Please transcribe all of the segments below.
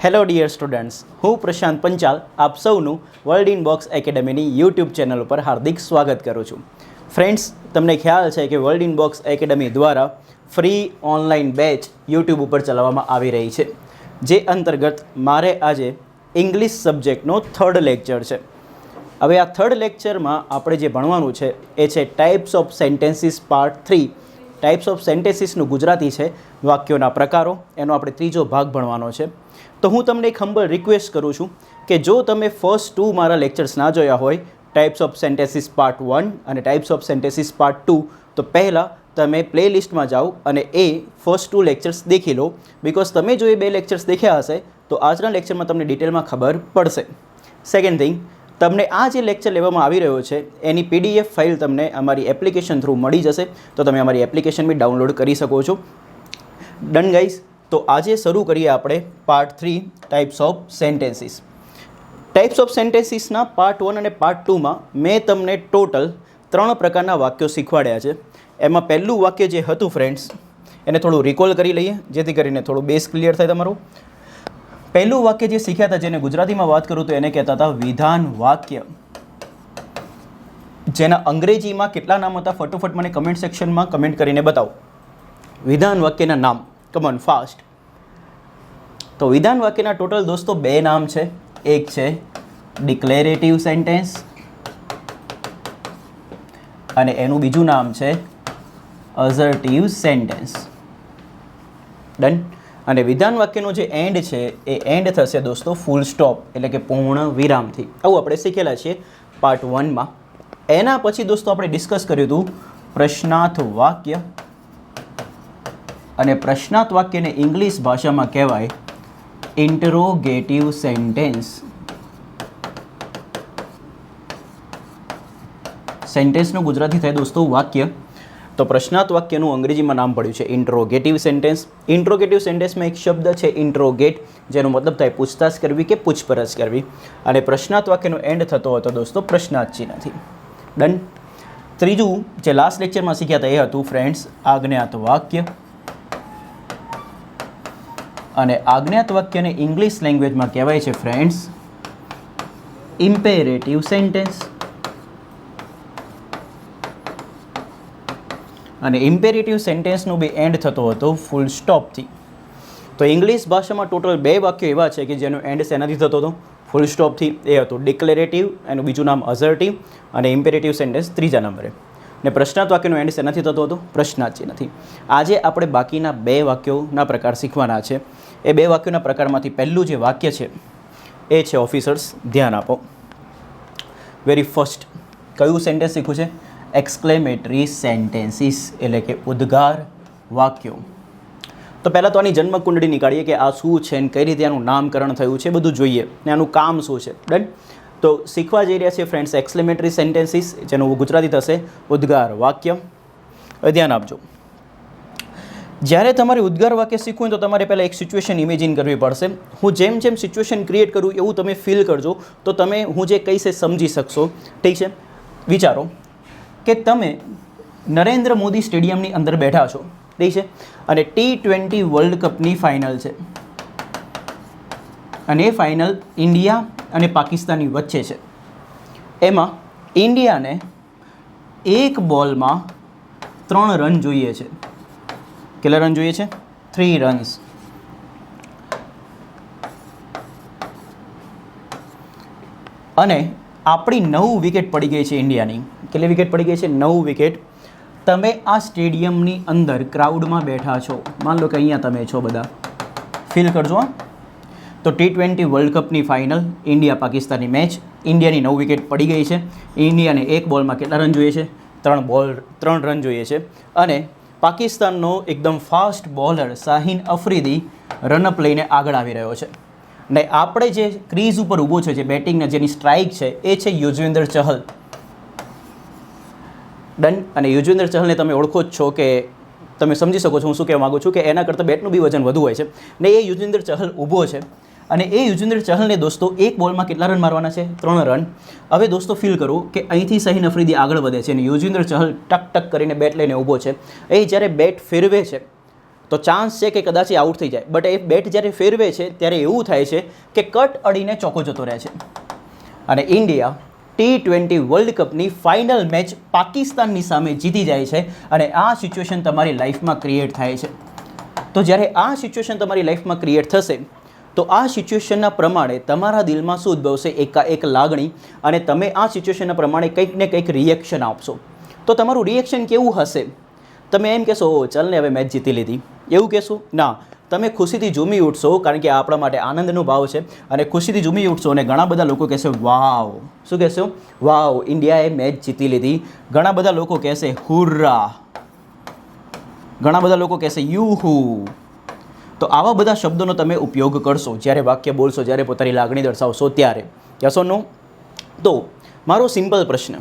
Hello dear students, હું પ્રશાંત પંચાલ આપ સૌનું વર્લ્ડ ઇન બોક્સ એકેડમીની યુટ્યુબ ચેનલ ઉપર હાર્દિક સ્વાગત કરું છું. ફ્રેન્ડ્સ, તમને ખ્યાલ છે કે વર્લ્ડ ઇન બોક્સ એકેડમી દ્વારા ફ્રી ઓનલાઈન બેચ યુટ્યુબ ઉપર ચલાવવામાં આવી રહી છે, જે અંતર્ગત મારે આજે ઇંગ્લિશ સબ્જેક્ટનો થર્ડ લેક્ચર છે. હવે આ થર્ડ લેક્ચરમાં આપણે જે ભણવાનું છે એ છે types of sentences part 3. Types of સેન્ટેન્સીસનું ગુજરાતી છે વાક્યોના પ્રકારો, એનો આપણે ત્રીજો ભાગ ભણવાનો છે. તો હું તમને એક હમ્બલ રિક્વેસ્ટ કરું છું કે જો તમે ફર્સ્ટ 2 મારા લેક્ચર્સ ના જોયા હોય, ટાઈપ્સ ઓફ સેન્ટેન્સીસ પાર્ટ 1 અને ટાઈપ્સ ઓફ સેન્ટેન્સીસ પાર્ટ 2, તો પહેલાં તમે પ્લેલિસ્ટમાં જાઓ અને એ ફર્સ્ટ 2 લેક્ચર્સ દેખી લો. બિકોઝ તમે જો એ 2 લેક્ચર્સ દેખ્યા હશે તો આજના લેક્ચરમાં તમને ડિટેલમાં ખબર પડશે. સેકન્ડ થિંગ, તમને આ જે લેક્ચર લેવામાં આવી રહ્યો છે એની PDF ફાઇલ તમને અમારી એપ્લિકેશન થ્રુ મળી જશે, તો તમે અમારી એપ્લિકેશન બી ડાઉનલોડ કરી શકો છો. ડન ગાઈઝ, તો આજે શરૂ કરીએ આપણે part 3 types of sentences. Types of સેન્ટેન્સીસના પાર્ટ 1 અને પાર્ટ 2માં મેં તમને ટોટલ 3 પ્રકારના વાક્યો શીખવાડ્યા છે. એમાં પહેલું વાક્ય જે હતું ફ્રેન્ડ્સ, એને થોડું રિકોલ કરી લઈએ જેથી કરીને થોડું બેઝ ક્લિયર થાય તમારું. પહેલું વાક્ય જે શીખ્યા હતા, જેને ગુજરાતીમાં વાત કરું તો એને કહેતા હતા વિધાન વાક્ય. જેના અંગ્રેજીમાં કેટલા નામ હતા ફટોફટ મને કમેન્ટ સેક્શનમાં કમેન્ટ કરીને બતાવો. વિધાન વાક્યના નામ, કમોન ફાસ્ટ. તો વિધાન વાક્યના ટોટલ દોસ્તો 2 નામ છે. એક છે ડિક્લેરેટિવ સેન્ટેન્સ અને એનું બીજું નામ છે અસર્ટિવ સેન્ટેન્સ. ડન. અને વિધાન વાક્યનો જે એન્ડ છે એ એન્ડ થશે દોસ્તો ફૂલ સ્ટોપ એટલે કે પૂર્ણ વિરામથી. આવું આપણે શીખેલા છીએ પાર્ટ 1માં. એના પછી દોસ્તો આપણે ડિસ્કસ કર્યું હતું પ્રશ્નાર્થ વાક્ય, અને પ્રશ્નાર્થ વાક્યને ઇંગ્લિશ ભાષામાં કહેવાય ઇન્ટરોગેટિવ સેન્ટેન્સ. સેન્ટેન્સનું ગુજરાતી થાય દોસ્તો વાક્ય, તો પ્રશ્નાર્થ વાક્યનું અંગ્રેજીમાં નામ પડ્યું છે ઇન્ટ્રોગેટિવ સેન્ટેન્સ. ઇન્ટ્રોગેટિવ સેન્ટેન્સમાં એક શબ્દ છે ઇન્ટ્રોગેટ, જેનો મતલબ થાય પૂછતાછ કરવી કે પૂછપરછ કરવી, અને પ્રશ્નાર્થ વાક્યનો એન્ડ થતો હતો દોસ્તો પ્રશ્નાર્થ ચિહ્નથી. ડન. ત્રીજું જે લાસ્ટ લેક્ચરમાં શીખ્યા હતા એ હતું ફ્રેન્ડ્સ આજ્ઞાત વાક્ય, અને આજ્ઞાત વાક્યને ઇંગ્લિશ લેંગ્વેજમાં કહેવાય છે ફ્રેન્ડ્સ ઇમ્પેરેટિવ સેન્ટેન્સ. અને ઇમ્પેરેટિવ સેન્ટેન્સનો બી એન્ડ થતો હતો ફૂલ સ્ટોપથી. તો ઇંગ્લિશ ભાષામાં ટોટલ 2 વાક્યો એવા છે કે જેનો એન્ડ શેનાથી થતો હતો? ફૂલ સ્ટોપથી. એ હતું ડિક્લેરેટિવ, એનું બીજું નામ અસર્ટિવ, અને ઇમ્પેરેટિવ સેન્ટેન્સ ત્રીજા નંબરે. ને પ્રશ્નાર્થ વાક્યનો એન્ડ શેનાથી થતો હતો? પ્રશ્નાર્થ ચિહ્નથી. આજે આપણે બાકીના 2 વાક્યોના પ્રકાર શીખવાના છે. એ 2 વાક્યોના પ્રકારમાંથી પહેલું જે વાક્ય છે એ છે ઓફિસર્સ. ધ્યાન આપો. વેરી ફર્સ્ટ કયું સેન્ટેન્સ શીખવું છે? એક્સક્લેમેટરી સેન્ટેન્સીસ એટલે કે ઉદ્ગાર વાક્યો. તો પહેલાં તો આની જન્મકુંડળી નીકાળીએ કે આ શું છે ને કઈ રીતે આનું નામકરણ થયું છે, બધું જોઈએ ને આનું કામ શું છે. ડન. તો શીખવા જઈ રહ્યા છે ફ્રેન્ડ્સ એક્સક્લેમેટરી સેન્ટેન્સીસ, જેનું ગુજરાતી થશે ઉદ્ગાર વાક્ય. હવે ધ્યાન આપજો, જ્યારે તમારે ઉદ્ગાર વાક્ય શીખવું હોય તો તમારે પહેલાં એક સિચ્યુએશન ઇમેજિન કરવી પડશે. હું જેમ જેમ સિચ્યુએશન ક્રિએટ કરું એવું તમે ફીલ કરજો, તો તમે હું જે કહીશ એ સમજી શકશો. ઠીક છે? વિચારો કે તમે નરેન્દ્ર મોદી સ્ટેડિયમની અંદર બેઠા છો, ઠીક છે, અને T20 વર્લ્ડ કપની ફાઇનલ છે, અને એ ફાઇનલ ઇન્ડિયા અને પાકિસ્તાનની વચ્ચે છે. એમાં ઇન્ડિયાને એક બોલમાં 3 રન જોઈએ છે. કેટલા રન જોઈએ છે? 3 રન્સ. અને આપણી 9 વિકેટ પડી ગઈ છે ઇન્ડિયાની. કેટલી વિકેટ પડી ગઈ છે? 9 વિકેટ. તમે આ સ્ટેડિયમની અંદર ક્રાઉડમાં બેઠા છો, માન લો કે અહીંયા તમે છો બધા, ફીલ કરજો. તો T20 વર્લ્ડ કપની ફાઇનલ, ઇન્ડિયા પાકિસ્તાનની મેચ, ઇન્ડિયાની 9 વિકેટ પડી ગઈ છે. ઇન્ડિયાને એક બોલમાં કેટલા રન જોઈએ છે? 3 રન જોઈએ છે. અને પાકિસ્તાનનો એકદમ ફાસ્ટ બોલર શાહીન અફ્રીદી રનઅપ લઈને આગળ આવી રહ્યો છે. ને આપણે જે ક્રીઝ ઉપર ઊભો છે, જે બેટિંગના જેની સ્ટ્રાઇક છે એ છે યુઝવેન્દ્ર ચહલ. ડન. અને યુઝવેન્દ્ર ચહલને તમે ઓળખો જ છો કે તમે સમજી શકો છો હું શું કહેવા માગું છું, કે એના કરતાં બેટનું બી વજન વધુ હોય છે. ને એ યુઝવેન્દ્ર ચહલ ઊભો છે, અને એ યુઝવેન્દ્ર ચહલને દોસ્તો એક બોલમાં કેટલા રન મારવાના છે? 3 રન. હવે દોસ્તો ફીલ કરો કે અહીંથી શાહીન અફ્રીદી આગળ વધે છે અને યુઝવેન્દ્ર ચહલ ટક ટક કરીને બેટ લઈને ઊભો છે. એ જ્યારે બેટ ફેરવે છે તો ચાન્સ છે કે કદાચ એ આઉટ થઈ જાય. બટ એ બેટ જ્યારે ફેરવે છે ત્યારે એવું થાય છે કે કટ અડીને ચોકો જતો રહે છે અને ઇન્ડિયા T20 વર્લ્ડ કપની ફાઇનલ મેચ પાકિસ્તાનની સામે જીતી જાય છે. અને આ સિચ્યુએશન તમારી લાઈફમાં ક્રિએટ થાય છે. તો જ્યારે આ સિચ્યુએશન તમારી લાઈફમાં ક્રિએટ થશે તો આ સિચ્યુએશનના પ્રમાણે તમારા દિલમાં શું ઉદ્ભવશે? એકાએક લાગણી, અને તમે આ સિચ્યુએશનના પ્રમાણે કંઈક ને કંઈક રિએક્શન આપશો. તો તમારું રિએક્શન કેવું હશે? તમે એમ કહેશો ચાલ ને હવે મેચ જીતી લીધી, એવું કહેશો? ના, તમે ખુશીથી ઝૂમી ઉઠશો, કારણ કે આપણા માટે આનંદનો ભાવ છે અને ખુશીથી ઝૂમી ઉઠશો. અને ઘણા બધા લોકો કહેશે વાવ. શું કહેશો? વાવ, ઇન્ડિયાએ મેચ જીતી લીધી. ઘણા બધા લોકો કહેશે હુર્રા, ઘણા બધા લોકો કહેશે યુહુ. તો આવા બધા શબ્દોનો તમે ઉપયોગ કરશો જ્યારે વાક્ય બોલશો, જ્યારે પોતાની લાગણી દર્શાવશો ત્યારે. યસ ઓર નો? તો મારો સિમ્પલ પ્રશ્ન,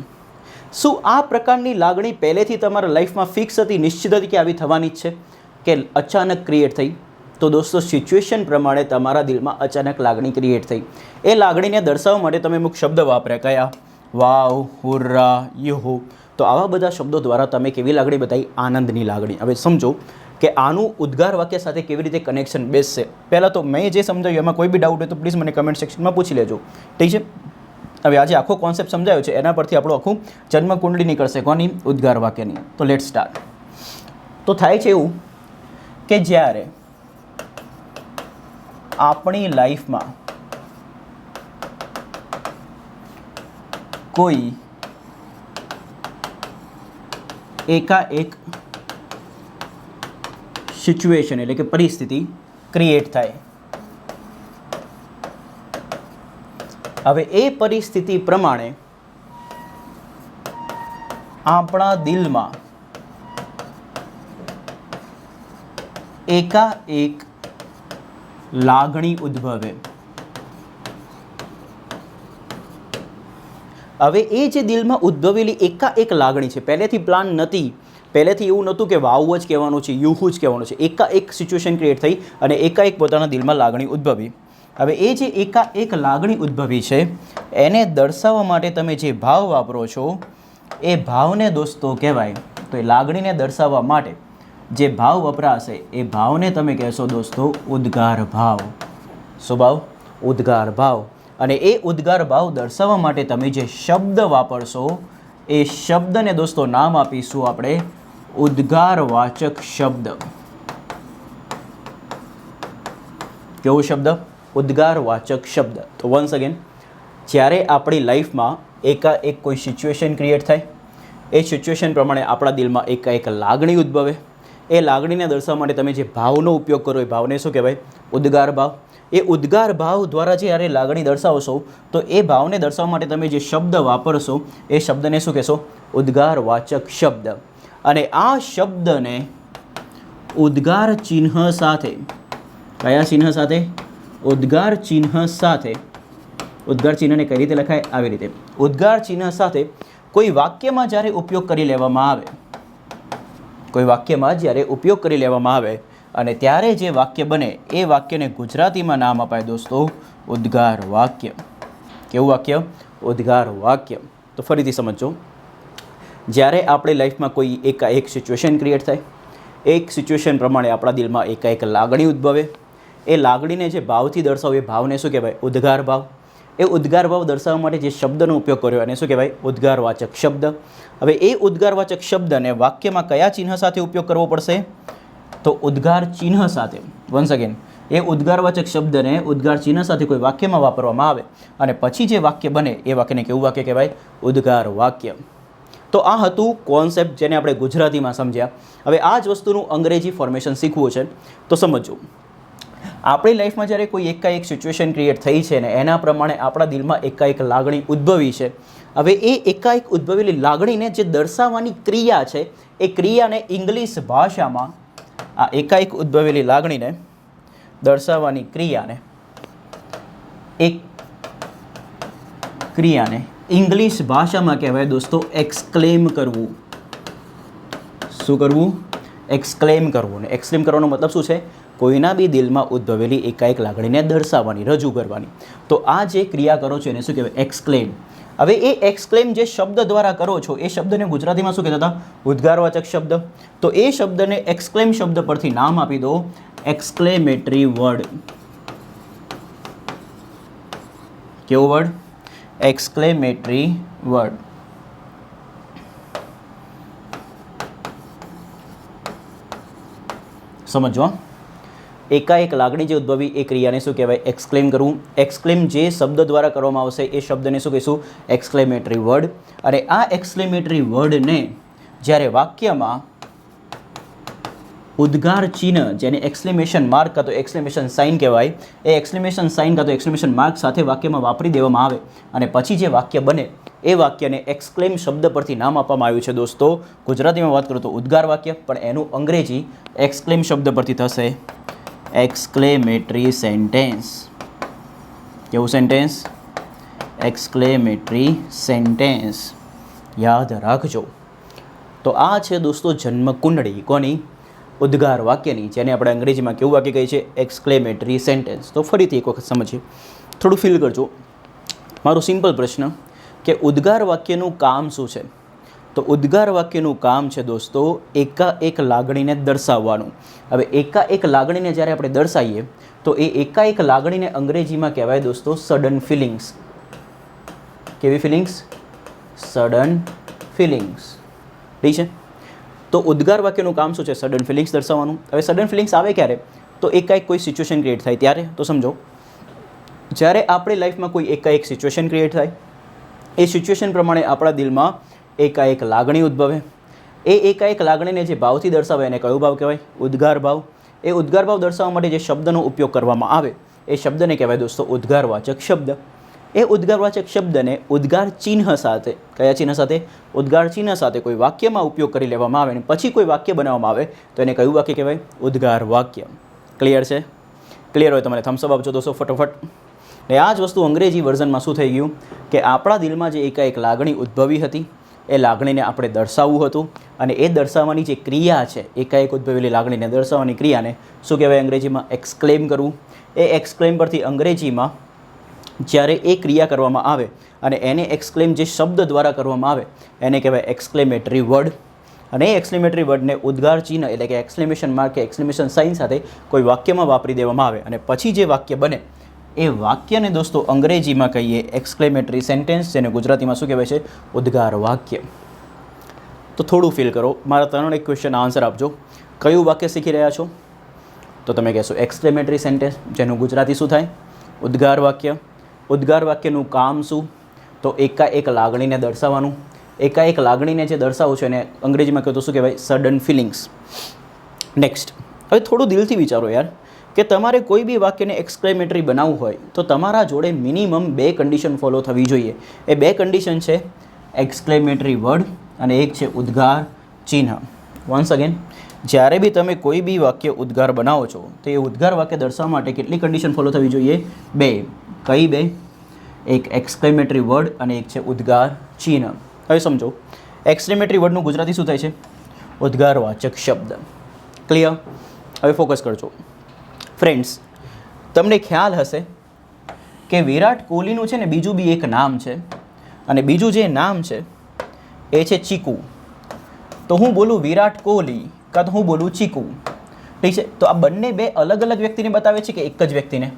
શું આ પ્રકારની લાગણી પહેલેથી તમારા લાઈફમાં ફિક્સ હતી, નિશ્ચિત હતી કે આવી થવાની જ છે, કે અચાનક ક્રિએટ થઈ? તો દોસ્તો, સિચ્યુએશન પ્રમાણે તમારા દિલમાં અચાનક લાગણી ક્રિએટ થઈ. એ લાગણીને દર્શાવવા માટે તમે અમુક શબ્દ વાપર્યા. કયા? વાવ, હુર્રા, યુહુ. તો આવા બધા શબ્દો દ્વારા તમે કેવી લાગણી બતાવી? આનંદની લાગણી. હવે સમજો કે આનું ઉદ્ગાર વાક્ય સાથે કેવી રીતે કનેક્શન બેસશે. પહેલાં તો મેં જે સમજાવ્યું એમાં કોઈ બી ડાઉટ હોય તો પ્લીઝ મને કમેન્ટ સેક્શનમાં પૂછી લેજો. ઠીક છે? હવે આજે આખો કોન્સેપ્ટ સમજાયો છે, એના પરથી આપણું આખું જન્મકુંડળી નીકળશે. કોની? ઉદ્ગાર વાક્યની. તો લેટ સ્ટાર્ટ. તો થાય છે એવું કે જ્યારે આપણી લાઈફમાં કોઈ એકાએક સિચ્યુએશન એટલે કે પરિસ્થિતિ ક્રિએટ થાય. હવે એ પરિસ્થિતિ પ્રમાણે આપણા દિલમાં એકાએક લાગણી ઉદ્ભવે. હવે એ જે દિલમાં ઉદ્ભવેલી એકાએક લાગણી છે, પહેલેથી પ્લાન નથી, પહેલેથી એવું નહોતું કે વાવ જ કહેવાનું છે, યુહુ જ કહેવાનું છે. એકાએક સિચ્યુએશન ક્રિએટ થઈ અને એકાએક પોતાના દિલમાં લાગણી ઉદ્ભવી. હવે એ જે એકાએક લાગણી ઉદ્ભવી છે એને દર્શાવવા માટે તમે જે ભાવ વાપરો છો એ ભાવને દોસ્તો કહેવાય. તો એ લાગણીને દર્શાવવા માટે જે ભાવ વપરાશે એ ભાવને તમે કહેશો દોસ્તો ઉદ્ગાર ભાવ. શું ભાવ? ઉદ્ગાર ભાવ. અને એ ઉદ્ગાર ભાવ દર્શાવવા માટે તમે જે શબ્દ વાપરશો એ શબ્દને દોસ્તો નામ આપીશું આપણે ઉદ્ગારવાચક શબ્દ. કેવો શબ્દ? ઉદ્ગારવાચક શબ્દ. તો વન્સ અગેન, જ્યારે આપણી લાઈફમાં એકાએક કોઈ સિચ્યુએશન ક્રિએટ થાય, એ સિચ્યુએશન પ્રમાણે આપણા દિલમાં એકાએક લાગણી ઉદ્ભવે. એ લાગણીને દર્શાવવા માટે તમે જે ભાવનો ઉપયોગ કરો એ ભાવને શું કહેવાય? ઉદ્ગાર ભાવ. એ ઉદ્ગાર ભાવ દ્વારા જ્યારે લાગણી દર્શાવશો તો એ ભાવને દર્શાવવા માટે તમે જે શબ્દ વાપરશો એ શબ્દને શું કહેશો? ઉદ્ગારવાચક શબ્દ. અને આ શબ્દને ઉદ્ગાર ચિહ્ન સાથે, કયા ચિહ્ન સાથે? ઉદ્ગાર ચિહ્ન સાથે. ઉદ્ગાર ચિહ્નને કઈ રીતે લખાય? આવી રીતે. ઉદ્ગાર ચિહ્ન સાથે કોઈ વાક્યમાં જ્યારે ઉપયોગ કરી લેવામાં આવે, કોઈ વાક્યમાં જ્યારે ઉપયોગ કરી લેવામાં આવે અને ત્યારે જે વાક્ય બને એ વાક્યને ગુજરાતીમાં નામ અપાય દોસ્તો ઉદ્ગાર વાક્ય. કેવું વાક્ય? ઉદ્ગાર વાક્ય. તો ફરીથી સમજો, જ્યારે આપણી લાઈફમાં કોઈ એકાએક સિચ્યુએશન ક્રિએટ થાય, એક સિચ્યુએશન પ્રમાણે આપણા દિલમાં એકાએક લાગણી ઉદ્ભવે. એ લાગણીને જે ભાવથી દર્શાવે એ ભાવને શું કહેવાય? ઉદ્ગાર ભાવ. એ ઉદ્ગાર ભાવ દર્શાવવા માટે જે શબ્દનો ઉપયોગ કર્યો એને શું કહેવાય? ઉદ્ગારવાચક શબ્દ. હવે એ ઉદ્ગારવાચક શબ્દને વાક્યમાં કયા ચિહ્ન સાથે ઉપયોગ કરવો પડશે? તો ઉદ્ગાર ચિહ્ન સાથે. વન્સ અગેન, એ ઉદ્ગારવાચક શબ્દને ઉદ્ગાર ચિહ્ન સાથે કોઈ વાક્યમાં વાપરવામાં આવે અને પછી જે વાક્ય બને એ વાક્યને કેવું વાક્ય કહેવાય? ઉદ્ગાર વાક્ય. તો આ હતું કોન્સેપ્ટ જેને આપણે ગુજરાતીમાં સમજ્યા. હવે આ જ વસ્તુનું અંગ્રેજી ફોર્મેશન શીખવું છે તો સમજો. આપણી લાઈફમાં જ્યારે કોઈ એકાએક સિચ્યુએશન ક્રિએટ થઈ છે ને એના પ્રમાણે આપણા દિલમાં એકાએક લાગણી ઉદ્ભવી છે. હવે એ એકાએક ઉદ્ભવેલી લાગણીને જે દર્શાવવાની ક્રિયા છે એ ક્રિયાને ઇંગ્લિશ ભાષામાં, આ એકાએક ઉદ્ભવેલી લાગણીને દર્શાવવાની ક્રિયાને ઇંગ્લિશ ભાષામાં કહેવાય દોસ્તો એક્સક્લેમ કરવું. શું કરવું? એક્સક્લેમ કરવું. ને એક્સક્લેમ કરવાનો મતલબ શું છે? કોઈના બી દિલમાં ઉદ્ભવેલી એકાએક લાગણીને દર્શાવવાની, રજૂ કરવાની. તો આ જે ક્રિયા કરો છો એને શું કહેવાય? એક્સક્લેમ. હવે એ એક્સક્લેમ જે શબ્દ દ્વારા કરો છો એ શબ્દને ગુજરાતીમાં શું કહેતા હતા? ઉદ્ગારવાચક શબ્દ. તો એ શબ્દને એક્સક્લેમ શબ્દ પરથી નામ આપી દો એક્સક્લેમેટરી વર્ડ. કેવો વર્ડ? Exclamatory word. સમજો, એકાએક લાગણી જે ઉદ્ભવી એ ક્રિયાને શું કહેવાય? એક્સક્લેમ કરવું. એક્સક્લેમ જે શબ્દ દ્વારા કરવામાં આવશે એ શબ્દને શું કહીશું? Exclamatory word. અને આ એક્સક્લેમેટરી વર્ડને જ્યારે વાક્યમાં ઉદ્ગાર ચિહ્ન, જેને એક્સક્લેમેશન માર્ક કાં તો એક્સક્લેમેશન સાઇન કહેવાય, એ એક્સક્લેમેશન સાઇન કાં તો એક્સક્લેમેશન માર્ક સાથે વાક્યમાં વાપરી દેવામાં આવે અને પછી જે વાક્ય બને એ વાક્યને એક્સક્લેમ શબ્દ પરથી નામ આપવામાં આવ્યું છે દોસ્તો. ગુજરાતીમાં વાત કરું તો ઉદ્ગાર વાક્ય, પણ એનું અંગ્રેજી એક્સક્લેમ શબ્દ પરથી થશે એક્સક્લેમેટરી સેન્ટેન્સ. કેવું સેન્ટેન્સ? Exclamatory sentence. યાદ રાખજો. તો આ છે દોસ્તો જન્મ કુંડળી. કોની? ઉદ્ગાર વાક્યની, જેને આપણે અંગ્રેજીમાં કેવું વાક્ય કહીએ છીએ? Exclamatory sentence. તો ફરીથી એક વખત સમજીએ, થોડું ફીલ કરજો. મારો સિમ્પલ પ્રશ્ન કે ઉદ્ગાર વાક્યનું કામ શું છે? તો ઉદ્ગાર વાક્યનું કામ છે દોસ્તો એકાએક લાગણીને દર્શાવવાનું. હવે એકાએક લાગણીને જ્યારે આપણે દર્શાવીએ તો એ એકાએક લાગણીને અંગ્રેજીમાં કહેવાય દોસ્તો સડન ફિલિંગ્સ. કેવી ફિલિંગ્સ? Sudden feelings. ઠીક છે. તો ઉદ્ગાર વાક્યનું કામ શું છે? સડન ફિલિંગ્સ દર્શાવવાનું. હવે સડન ફિલિંગ્સ આવે ક્યારે? તો એકાએક કોઈ સિચ્યુએશન ક્રિએટ થાય ત્યારે. તો સમજો, જ્યારે આપણી લાઈફમાં કોઈ એકાએક સિચ્યુએશન ક્રિએટ થાય, એ સિચ્યુએશન પ્રમાણે આપણા દિલમાં એકાએક લાગણી ઉદ્ભવે. એ એકાએક લાગણીને જે ભાવથી દર્શાવે એને કયો ભાવ કહેવાય? ઉદ્ગાર ભાવ. એ ઉદ્ગાર ભાવ દર્શાવવા માટે જે શબ્દનો ઉપયોગ કરવામાં આવે એ શબ્દને કહેવાય દોસ્તો ઉદ્ગારવાચક શબ્દ. એ ઉદ્ગારવાચક શબ્દને ઉદ્ગાર ચિહ્ન સાથે, કયા ચિહ્ન સાથે? ઉદ્ગાર ચિહ્ન સાથે કોઈ વાક્યમાં ઉપયોગ કરી લેવામાં આવે અને પછી કોઈ વાક્ય બનાવવામાં આવે તો એને કયું વાક્ય કહેવાય? ઉદ્ગાર વાક્ય. ક્લિયર છે? ક્લિયર હોય તમારે થમ્સઅપ આપજો દોસ્તો ફટોફટ. ને આ જ વસ્તુ અંગ્રેજી વર્ઝનમાં શું થઈ ગયું કે આપણા દિલમાં જે એકાએક લાગણી ઉદ્ભવી હતી એ લાગણીને આપણે દર્શાવવું હતું અને એ દર્શાવવાની જે ક્રિયા છે, એકાએક ઉદ્ભવેલી લાગણીને દર્શાવવાની ક્રિયાને શું કહેવાય અંગ્રેજીમાં? એક્સક્લેમ કરવું. એ એક્સક્લેમ પરથી અંગ્રેજીમાં જ્યારે એ ક્રિયા કરવામાં આવે અને એને એક્સક્લેમ જે શબ્દ દ્વારા કરવામાં આવે એને કહેવાય એક્સક્લેમેટરી વર્ડ. અને એ એક્સક્લેમેટરી વર્ડને ઉદ્ગાર ચિહ્ન એટલે કે એક્સક્લેમેશન માર્ક કે એક્સક્લેમેશન સાઇન સાથે કોઈ વાક્યમાં વાપરી દેવામાં આવે અને પછી જે વાક્ય બને એ વાક્યને દોસ્તો અંગ્રેજીમાં કહીએ એક્સક્લેમેટરી સેન્ટેન્સ, જેને ગુજરાતીમાં શું કહેવાય છે? ઉદ્ગાર વાક્ય. તો થોડું ફીલ કરો. મારા 3 ક્વેશ્ચન આન્સર આપજો. કયું વાક્ય શીખી રહ્યા છો? તો તમે કહેશો એક્સક્લેમેટરી સેન્ટેન્સ, જેનું ગુજરાતી શું થાય? ઉદ્ગાર વાક્ય. ઉદ્ગાર વાક્યનું કામ શું? તો એકાએક લાગણીને દર્શાવવાનું. એકાએક લાગણીને જે દર્શાવું છે એને અંગ્રેજીમાં કહો તો શું કહેવાય? Sudden feelings. નેક્સ્ટ, હવે થોડું દિલથી વિચારો યાર કે તમારે કોઈ બી વાક્યને એક્સક્લેમેટરી બનાવવું હોય તો તમારા જોડે મિનિમમ 2 કન્ડિશન ફોલો થવી જોઈએ. એ 2 કન્ડિશન છે એક્સક્લેમેટરી વર્ડ અને એક છે ઉદ્ગાર ચિહ્ન. વન્સ અગેન, જ્યારે બી તમે કોઈ બી વાક્ય ઉદ્ગાર બનાવો છો તો એ ઉદ્ગાર વાક્ય દર્શાવવા માટે કેટલી કન્ડિશન ફોલો થવી જોઈએ? 2. કઈ 2? એક એક્સક્લેમેટરી વર્ડ અને એક છે ઉદ્ગાર ચિહ્ન. હવે સમજો, એક્સક્લેમેટરી વર્ડનું ગુજરાતી શું થાય છે? ઉદ્ગારવાચક શબ્દ. ક્લિયર? હવે ફોકસ કરજો ફ્રેન્ડ્સ. તમને ખ્યાલ હશે કે વિરાટ કોહલીનું છે ને બીજું બી એક નામ છે અને બીજું જે નામ છે એ છે ચીકુ. તો હું બોલું વિરાટ કોહલી કાં તો હું બોલું ચીકુ. ઠીક છે? તો આ બંને 2 અલગ અલગ વ્યક્તિને બતાવે છે કે એક જ વ્યક્તિને?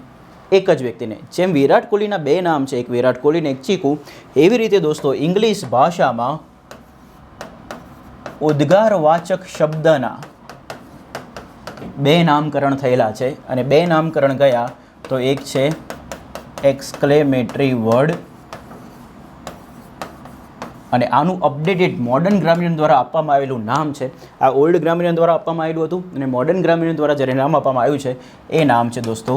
એક જ વ્યક્તિને. જેમ વિરાટ કોહલીના 2 નામ છે, એક વિરાટ કોહલી ને એક ચીકુ, એવી રીતે દોસ્તો ઇંગ્લિશ ભાષામાં ઉદ્ગારવાચક શબ્દના 2 નામકરણ થયેલા છે અને 2 નામકરણ કયા? તો એક છે એક્સક્લેમેટરી વર્ડ અને આનું અપડેટેડ મોડર્ન ગ્રામર દ્વારા આપવામાં આવેલું નામ છે. આ ઓલ્ડ ગ્રામર દ્વારા આપવામાં આવેલું હતું અને મોડર્ન ગ્રામર દ્વારા જ્યારે નામ આપવામાં આવ્યું છે એ નામ છે દોસ્તો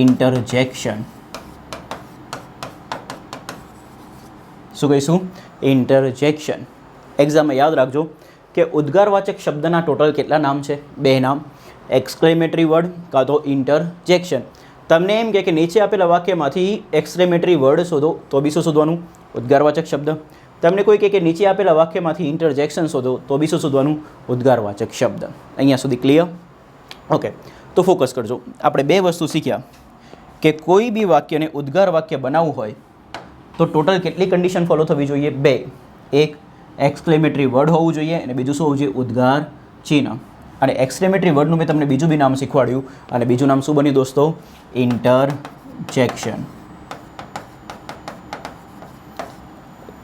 ઇન્ટરજેક્શન. શું કહીશું? ઇન્ટરજેક્શન. એક્ઝામમાં યાદ રાખજો કે ઉદ્ગારવાચક શબ્દના ટોટલ કેટલા નામ છે? 2 નામ. એક્સક્લેમેટરી વર્ડ કાં તો ઇન્ટરજેક્શન. તમને એમ કે નીચે આપેલા વાક્યમાંથી એક્સક્લેમેટરી વર્ડ શોધો તો બી શું શોધવાનું? ઉદ્ગારવાચક શબ્દ. તમને કોઈ કહે કે નીચે આપેલા વાક્યમાંથી ઇન્ટરજેક્શન શોધો તો બી શું શોધવાનું? ઉદ્ગારવાચક શબ્દ. અહીંયા સુધી ક્લિયર? ઓકે. તો ફોકસ કરજો. આપણે બે વસ્તુ શીખ્યા કે કોઈ બી વાક્યને ઉદ્ગાર વાક્ય બનાવવું હોય તો ટોટલ કેટલી કન્ડિશન ફોલો થવી જોઈએ? બે. એક, એક્સક્લેમેટરી વર્ડ હોવું જોઈએ અને બીજું શું હોવું જોઈએ? ઉદ્ગાર ચિહ્ન. અને એક્સક્લેમેટરી વર્ડનું મેં તમને બીજું બી નામ શીખવાડ્યું અને બીજું નામ શું બન્યું દોસ્તો? ઇન્ટરજેક્શન.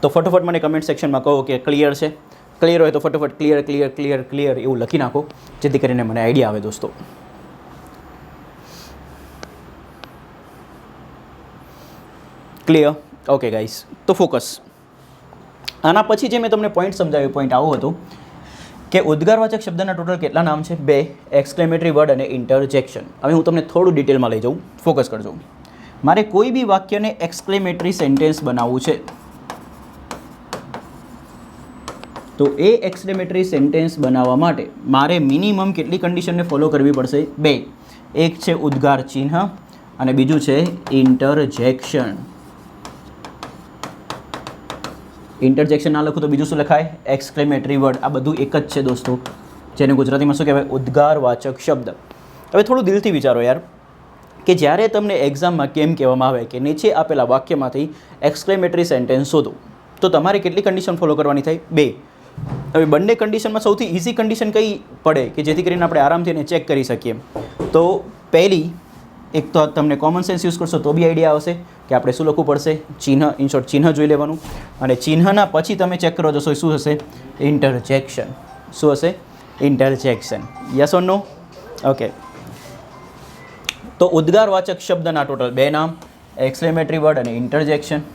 તો ફટોફટ મને કમેન્ટ સેક્શનમાં કહો કે ક્લિયર છે. ક્લિયર હોય તો ફટોફટ ક્લિયર ક્લિયર ક્લિયર ક્લિયર એવું લખી નાખો જેથી કરીને મને આઈડિયા આવે દોસ્તો. ક્લિયર? ઓકે ગાઈસ, તો ફોકસ. આના પછી જે મેં તમને પોઈન્ટ સમજાવ્યો, પોઈન્ટ આવો હતો કે ઉદ્ગારવાચક શબ્દના ટોટલ કેટલા નામ છે? બે, એક્સક્લેમેટરી વર્ડ અને ઇન્ટરજેક્શન. હવે હું તમને થોડું ડિટેલમાં લઈ જાઉં, ફોકસ કરજો. મારે કોઈ બી વાક્યને એક્સક્લેમેટરી સેન્ટેન્સ બનાવવું છે તો એ એક્સક્લેમેટરી સેન્ટેન્સ બનાવવા માટે મારે મિનિમમ કેટલી કન્ડિશનને ફોલો કરવી પડશે? બે. એક છે ઉદ્ગાર ચિહ્ન અને બીજું છે ઇન્ટરજેક્શન. ઇન્ટરજેક્શન ના લખું તો બીજું શું લખાય? Exclamatory word. આ બધું એક જ છે દોસ્તો, જેને ગુજરાતીમાં શું કહેવાય? ઉદ્ગારવાચક શબ્દ. હવે થોડું દિલથી વિચારો યાર કે જ્યારે તમને એક્ઝામમાં કેમ કહેવામાં આવે કે નીચે આપેલા વાક્યમાંથી એક્સક્લેમેટરી સેન્ટેન્સ શોધો તો તમારે કેટલી કન્ડિશન ફોલો કરવાની થાય? બે. હવે બંને કન્ડિશનમાં સૌથી ઇઝી કન્ડિશન કઈ પડે કે જેથી કરીને આપણે આરામથી એને ચેક કરી શકીએ? તો પહેલી એક તો તમને કોમન સેન્સ યુઝ કરશો તો બી આઈડિયા આવશે કે આપણે શું લખવું પડશે? ચિહ્ન. ઇન શોર્ટ ચિહ્ન જોઈ લેવાનું અને ચિહ્નના પછી તમે ચેક કરવા જશો શું હશે? ઇન્ટરજેક્શન. શું હશે? Interjection. Yes or no? Okay. તો ઉદ્ગારવાચક શબ્દના ટોટલ બે નામ, એક્સક્લેમેટરી વર્ડ અને ઇન્ટરજેક્શન.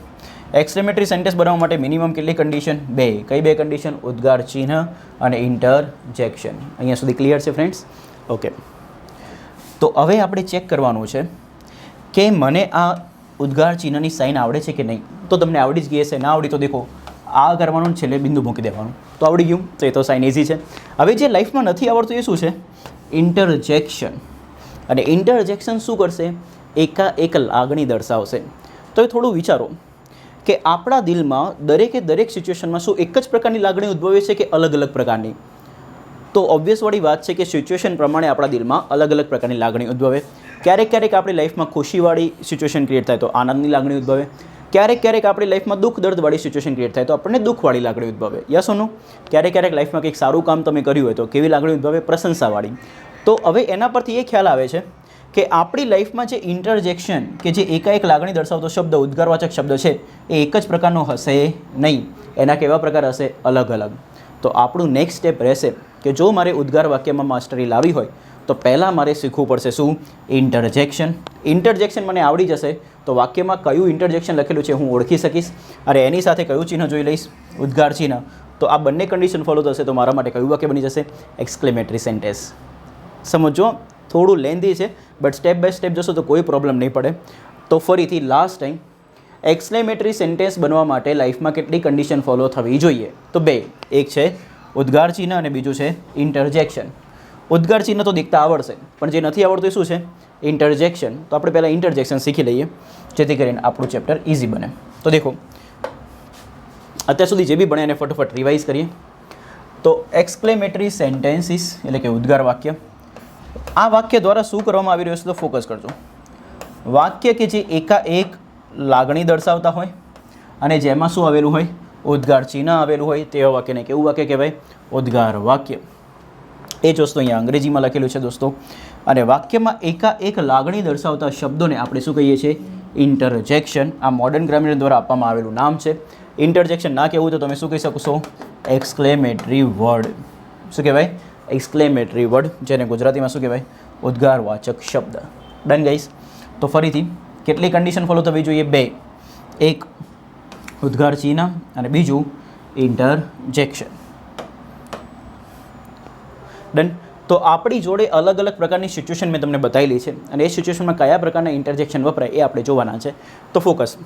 એક્સક્લેમેટરી સેન્ટેન્સ બનાવવા માટે મિનિમમ કેટલી કન્ડિશન? બે. કઈ બે કન્ડિશન? ઉદ્ગાર ચિહ્ન અને ઇન્ટરજેક્શન. અહીંયા સુધી ક્લિયર છે ફ્રેન્ડ્સ? ઓકે. તો હવે આપણે ચેક કરવાનું છે કે મને આ ઉદ્ગાર ચિહ્નની સાઇન આવડે છે કે નહીં. તો તમને આવડી જ ગઈ હશે. ના આવડી તો દેખો આ કરવાનું, છેલ્લે બિંદુ મૂકી દેવાનું. તો આવડી ગયું તો એ તો સાઇન ઇઝી છે. હવે જે લાઈફમાં નથી આવડતું એ શું છે? ઇન્ટરજેક્શન. અને ઇન્ટરજેક્શન શું કરશે? એક લાગણી દર્શાવશે. તો એ થોડું વિચારો કે આપણા દિલમાં દરેકે દરેક સિચ્યુએશનમાં શું એક જ પ્રકારની લાગણી ઉદ્ભવે છે કે અલગ અલગ પ્રકારની? તો ઓબ્વિયસવાળી વાત છે કે સિચ્યુએશન પ્રમાણે આપણા દિલમાં અલગ અલગ પ્રકારની લાગણી ઉદ્ભવે. ક્યારેક ક્યારેક આપણી લાઈફમાં ખુશીવાળી સિચ્યુએશન ક્રિએટ થાય તો આનંદની લાગણી ઉદ્ભવે. ક્યારેક ક્યારેક આપણી લાઈફમાં દુઃખ દર્દવાળી સિચ્યુએશન ક્રિએટ થાય તો આપણને દુઃખવાળી લાગણી ઉદ્ભવે. યસ ઓર નો? ક્યારેક ક્યારેક લાઈફમાં કંઈક સારું કામ તમે કર્યું હોય તો કેવી લાગણી ઉદ્ભવે? પ્રશંસાવાળી. તો હવે એના પરથી એ ખ્યાલ આવે છે કે આપણી લાઈફમાં જે ઇન્ટરજેક્શન કે જે એકાએક લાગણી દર્શાવતો શબ્દ ઉદ્ગારવાચક શબ્દ છે એ એક જ પ્રકારનો હશે નહીં. એના કેવા પ્રકાર હશે? અલગ અલગ. તો આપણું નેક્સ્ટ સ્ટેપ રહેશે કે જો મારે ઉદ્ગાર વાક્યમાં માસ્ટરી લાવી હોય તો પહેલાં મારે શીખવું પડશે શું? ઇન્ટરજેક્શન. ઇન્ટરજેક્શન મને આવડી જશે તો વાક્યમાં કયું ઇન્ટરજેક્શન લખેલું છે હું ઓળખી શકીશ અને એની સાથે કયું ચિહ્ન જોઈ લઈશ? ઉદ્ગાર ચિહ્ન. તો આ બંને કન્ડિશન ફોલો થશે તો મારા માટે કયું વાક્ય બની જશે? Exclamatory sentence. સમજો, થોડું લેન્ધી છે બટ સ્ટેપ બાય સ્ટેપ જશો તો કોઈ પ્રોબ્લેમ નહીં પડે. તો ફરીથી લાસ્ટ ટાઈમ, એક્સક્લેમેટરી સેન્ટેન્સ બનવા માટે લાઈફમાં કેટલી કન્ડિશન ફોલો થવી જોઈએ? તો બે. એક છે ઉદ્ગાર ચિહ્ન અને બીજું છે ઇન્ટરજેક્શન. ઉદ્ગાર ચિહ્ન તો દેખતા આવડશે પણ જે નથી આવડતું એ શું છે? ઇન્ટરજેક્શન. તો આપણે પહેલાં ઇન્ટરજેક્શન શીખી લઈએ જેથી કરીને આપણું ચેપ્ટર ઇઝી બને. તો દેખો અત્યાર સુધી જે બી બને એને ફટોફટ રિવાઇઝ કરીએ. તો એક્સક્લેમેટરી સેન્ટેન્સીસ એટલે કે ઉદ્ગાર વાક્ય. આ વાક્ય દ્વારા શું કરવામાં આવી રહ્યું છે? તો ફોકસ કરજો. વાક્ય કે જે એકાએક લાગણી દર્શાવતા હોય અને જેમાં શું આવેલું હોય? ઉદ્ગાર ચિહ્ન આવેલું હોય તેવા વાક્યને કેવું વાક્ય કહેવાય? ઉદ્ગાર વાક્ય. એ જ વસ્તુ અહીંયા અંગ્રેજીમાં લખેલું છે દોસ્તો. અને વાક્યમાં એકાએક લાગણી દર્શાવતા શબ્દોને આપણે શું કહીએ છીએ? ઇન્ટરજેક્શન. આ મોડર્ન ગ્રામર દ્વારા આપવામાં આવેલું નામ છે. ઇન્ટરજેક્શન ના કહેવું તો તમે શું કહી શકશો? Exclamatory word. શું કહેવાય? એક્સક્લેમેટરી વર્ડ, જેને ગુજરાતીમાં શું કહેવાય? ઉદ્ગારવાચક શબ્દ. Done guys? તો ફરીથી કેટલી કન્ડિશન ફોલો થવી જોઈએ? બે. એક ઉદ્ગાર ચિહ્ન અને બીજું ઇન્ટરજેક્શન. ડન? તો આપણી જોડે અલગ અલગ પ્રકારની સિચ્યુએશન મેં તમને બતાવેલી છે અને એ સિચ્યુએશનમાં કયા પ્રકારના ઇન્ટરજેક્શન વપરાય એ આપણે જોવાના છે. તો ફોકસ.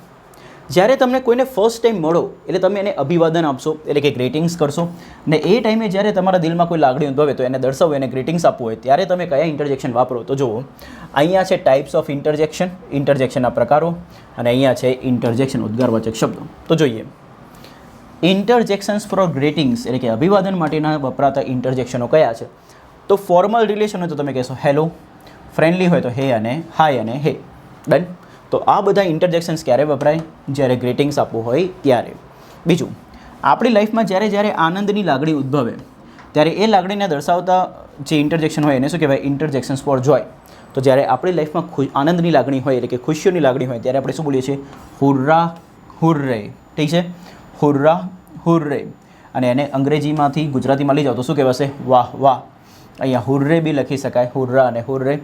જ્યારે તમને કોઈને ફર્સ્ટ ટાઈમ મળો એટલે તમે એને અભિવાદન આપશો એટલે કે ગ્રીટિંગ્સ કરશો ને એ ટાઈમે જ્યારે તમારા દિલમાં કોઈ લાગણી ઉદ્ભવે તો એને દર્શાવો, એને ગ્રીટિંગ્સ આપવું હોય ત્યારે તમે કયા ઇન્ટરજેક્શન વાપરો? તો જુઓ અહીંયા છે ટાઈપ્સ ઓફ ઇન્ટરજેક્શન, ઇન્ટરજેક્શનના પ્રકારો અને અહીંયા છે ઇન્ટરજેક્શન ઉદ્ગારવાચક શબ્દો. તો જોઈએ ઇન્ટરજેક્શન્સ ફોર ગ્રીટિંગ્સ એટલે કે અભિવાદન માટેના વપરાતા ઇન્ટરજેક્શનો કયા છે? તો ફોર્મલ રિલેશન હોય તો તમે કહેશો હેલો. ફ્રેન્ડલી હોય તો હે અને હાય અને હે. ડન. તો આ બધા ઇન્ટરજેક્શન્સ ક્યારે વપરાય? જ્યારે ગ્રીટિંગ્સ આપવું હોય ત્યારે. બીજું, આપણી લાઈફમાં જ્યારે જ્યારે આનંદની લાગણી ઉદ્ભવે ત્યારે એ લાગણીને દર્શાવતા જે ઇન્ટરજેક્શન હોય એને શું કહેવાય? ઇન્ટરજેક્શન્સ ફોર જોય. તો જ્યારે આપણી લાઈફમાં આનંદની લાગણી હોય એટલે કે ખુશીઓની લાગણી હોય ત્યારે આપણે શું બોલીએ છીએ? હુર્રા, હુર્રે. ઠીક છે, હુર્રા, હુર્રે. અને એને અંગ્રેજીમાંથી ગુજરાતીમાં લઈ જાઓ તો શું કહેવાશે? વાહ વાહ. અહીંયા હુર્રે બી લખી શકાય, હુર્રા અને હુર્રે.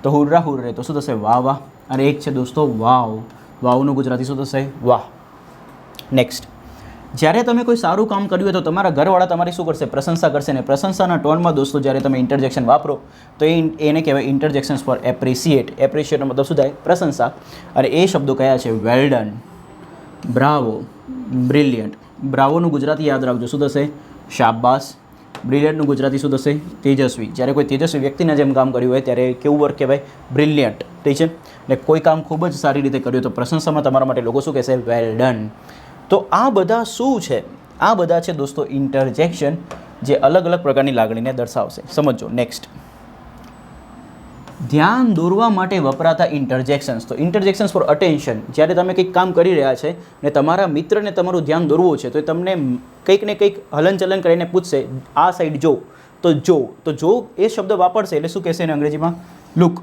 તો હુર્રા હુર્રે તો શું થશે? વાહ વાહ. અને એક છે દોસ્તો વાવ. વાવનું ગુજરાતી શું થશે? વાહ. નેક્સ્ટ, જ્યારે તમે કોઈ સારું કામ કર્યું હોય તો તમારા ઘરવાળા તમારી શું કરશે? પ્રશંસા કરશે. અને પ્રશંસાના ટોનમાં દોસ્તો જ્યારે તમે ઇન્ટરજેક્શન વાપરો તો એને કહેવાય ઇન્ટરજેક્શન્સ ફોર એપ્રિસિએટ. એપ્રિસિએટનો મતલબ શું થાય? પ્રશંસા. અને એ શબ્દો કયા છે? Well done, bravo, brilliant. બ્રાવોનું ગુજરાતી યાદ રાખજો, શું થશે? શાબાશ. બ્રિલિયન્ટનું ગુજરાતી શું થશે? તેજસ્વી. જ્યારે કોઈ તેજસ્વી વ્યક્તિના જેમ કામ કર્યું હોય ત્યારે કેવું વર્ક કહેવાય? બ્રિલિયન્ટ. ઠીક છે. ને કોઈ કામ ખૂબ જ સારી રીતે કર્યું તો પ્રશંસામાં તમારા માટે લોકો શું કહેશે? Well done. તો આ બધા શું છે? આ બધા છે દોસ્તો ઇન્ટરજેક્શન, જે અલગ અલગ પ્રકારની લાગણીને દર્શાવશે. સમજો. નેક્સ્ટ, ધ્યાન દોરવા માટે વપરાતા ઇન્ટરજેક્શન્સ. તો ઇન્ટરજેક્શન્સ ફોર અટેન્શન, જ્યારે તમે કંઈક કામ કરી રહ્યા છે ને તમારા મિત્રને તમારું ધ્યાન દોરવું છે તો એ તમને કંઈક ને કંઈક હલનચલન કરીને પૂછશે, આ સાઈડ જો. તો જો એ શબ્દ વાપરશે એટલે શું કહેશે એને અંગ્રેજીમાં? લુક.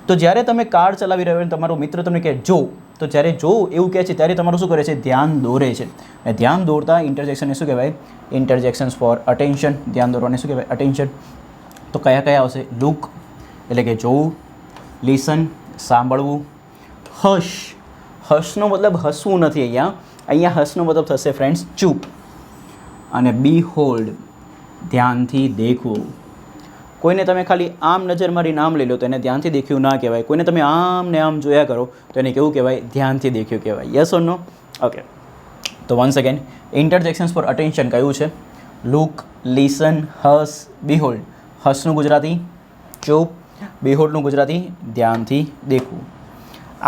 તો જ્યારે તમે કાર ચલાવી રહ્યો હોય તમારો મિત્ર તમને કહે જો, તો જ્યારે જો એવું કહે છે ત્યારે તમારું શું કરે છે? ધ્યાન દોરે છે. અને ધ્યાન દોરતા ઇન્ટરજેક્શનને શું કહેવાય? ઇન્ટરજેક્શન્સ ફોર અટેન્શન. ધ્યાન દોરવાને શું કહેવાય? અટેન્શન. તો કયા કયા આવશે? લુક એટલે કે જોવું, લિસન સાંભળવું, હશ. હશનો મતલબ હસવું નથી અહીંયા. અહીંયા હશનો મતલબ થશે ફ્રેન્ડ્સ ચૂપ. અને બી હોલ્ડ ધ્યાનથી દેખવું. કોઈને તમે ખાલી આમ નજર મારી નામ લઈ લો તો એને ધ્યાનથી દેખ્યું ના કહેવાય. કોઈને તમે આમ ને આમ જોયા કરો તો એને કેવું કહેવાય? ધ્યાનથી દેખ્યું કહેવાય. Yes or no? ઓકે. તો once again, interjections for attention કયું છે? લુક, લિસન, હસ, બિહોલ્ડ. હસનું ગુજરાતી ચૂપ, બિહોલ્ડનું ગુજરાતી ધ્યાનથી દેખવું.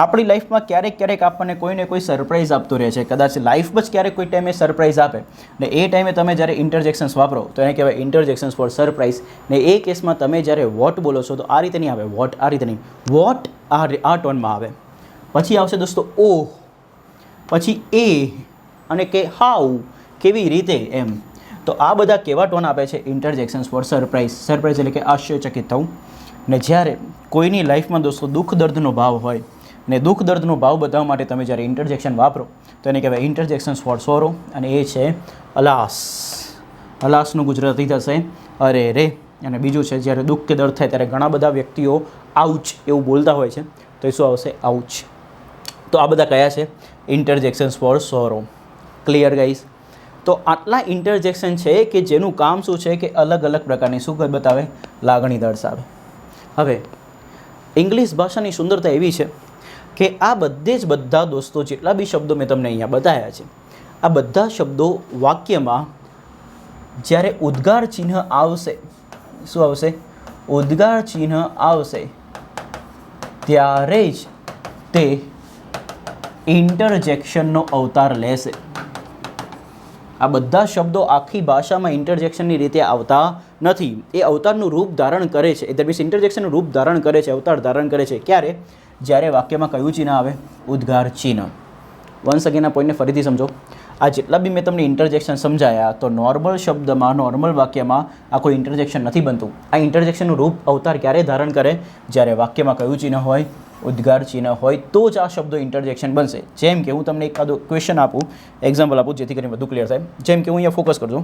આપણી લાઈફમાં ક્યારેક ક્યારેક આપણને કોઈને કોઈ સરપ્રાઈઝ આપતો રહે છે. કદાચ લાઈફમાં જ ક્યારેક કોઈ ટાઈમે સરપ્રાઈઝ આપે ને એ ટાઈમે તમે જ્યારે ઇન્ટરજેક્શન્સ વાપરો તો એને કહેવાય ઇન્ટરજેક્શન્સ ફોર સરપ્રાઈઝ. ને એ કેસમાં તમે જ્યારે વોટ બોલો છો તો આ રીતે નહીં આવે. વોટ આ રીતે નહીં. વોટ આ ટોનમાં આવે. પછી આવશે દોસ્તો ઓહ, પછી એ, અને કે હાઉ, કેવી રીતે એમ. તો આ બધા કેવા ટોન આપે છે? ઇન્ટરજેક્શન્સ ફોર સરપ્રાઈઝ. સરપ્રાઈઝ એટલે કે આશ્ચર્યચકિત થવું. ને જ્યારે કોઈની લાઈફમાં દોસ્તો દુઃખ દર્દનો ભાવ હોય ને દુઃખ દર્દનો ભાવ બતાવવા માટે તમે જ્યારે ઇન્ટરજેક્શન વાપરો તો એને કહેવાય ઇન્ટરજેક્શન્સ ફોર સોરો. અને એ છે અલાસ. અલાસનું ગુજરાતી થશે અરે રે. અને બીજું છે જ્યારે દુઃખ કે દર્દ થાય ત્યારે ઘણા બધા વ્યક્તિઓ આઉચ એવું બોલતા હોય છે તો એ શું આવશે? આઉચ. તો આ બધા કયા છે? ઇન્ટરજેક્શન્સ ફોર સોરો. Clear guys? તો આટલા ઇન્ટરજેક્શન છે કે જેનું કામ શું છે કે અલગ અલગ પ્રકારની શું બતાવે? લાગણી દર્શાવે. હવે ઇંગ્લિશ ભાષાની સુંદરતા એવી છે કે આ બધા દોસ્તો જેટલા બી શબ્દો મેં તમને અહીંયા બતાવ્યા છે આ બધા શબ્દો વાક્યમાં જ્યારે ઉદ્ગાર ચિહ્ન આવશે, શું આવશે? ઉદ્ગાર ચિહ્ન આવશે ત્યારે જ તે ઇન્ટરજેક્શનનો અવતાર લેશે. આ બધા શબ્દો આખી ભાષામાં ઇન્ટરજેક્શનની રીતે આવતા નથી. એ અવતારનું રૂપ ધારણ કરે છે. એટલે મીન્સ ઇન્ટરજેક્શનનું રૂપ ધારણ કરે છે, અવતાર ધારણ કરે છે. ક્યારે? જ્યારે વાક્યમાં કયું ચિહ્ન આવે? ઉદ્ગાર ચિહ્ન. વન્સ અગેન આ પોઈન્ટને ફરીથી સમજો. આ જેટલા બી મેં તમને ઇન્ટરજેક્શન સમજાયા તો નોર્મલ શબ્દમાં, નોર્મલ વાક્યમાં આ કોઈ ઇન્ટરજેક્શન નથી બનતું. આ ઇન્ટરજેક્શનનું રૂપ અવતાર ક્યારે ધારણ કરે? જ્યારે વાક્યમાં કયું ચિહ્ન હોય? ઉદ્ગાર ચિહ્ન હોય તો જ આ શબ્દો ઇન્ટરજેક્શન બનશે. જેમ કે હું તમને એકાદો ક્વેશ્ચન આપું, એક્ઝામ્પલ આપું જેથી કરીને વધુ ક્લિયર થાય. જેમ કે હું અહીંયા ફોકસ કરજો.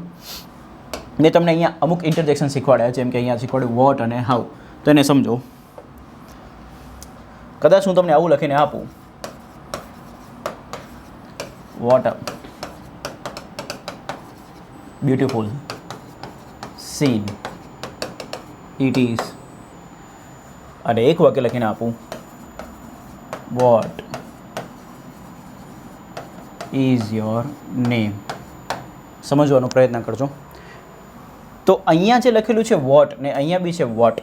મેં તમને અહીંયા અમુક ઇન્ટરજેક્શન શીખવાડ્યા. જેમ કે અહીંયા શીખવાડ્યું વોટ અને હાઉ. તો એને સમજો. કદાચ હું તમને આવું લખીને આપું, water, beautiful, scene, it is, અને એક વાક્ય લખીને આપું, વોટ ઇઝ યોર નેમ. સમજવાનો પ્રયત્ન કરજો. તો અહીંયા જે લખેલું છે વોટ ને અહીંયા બી છે વોટ.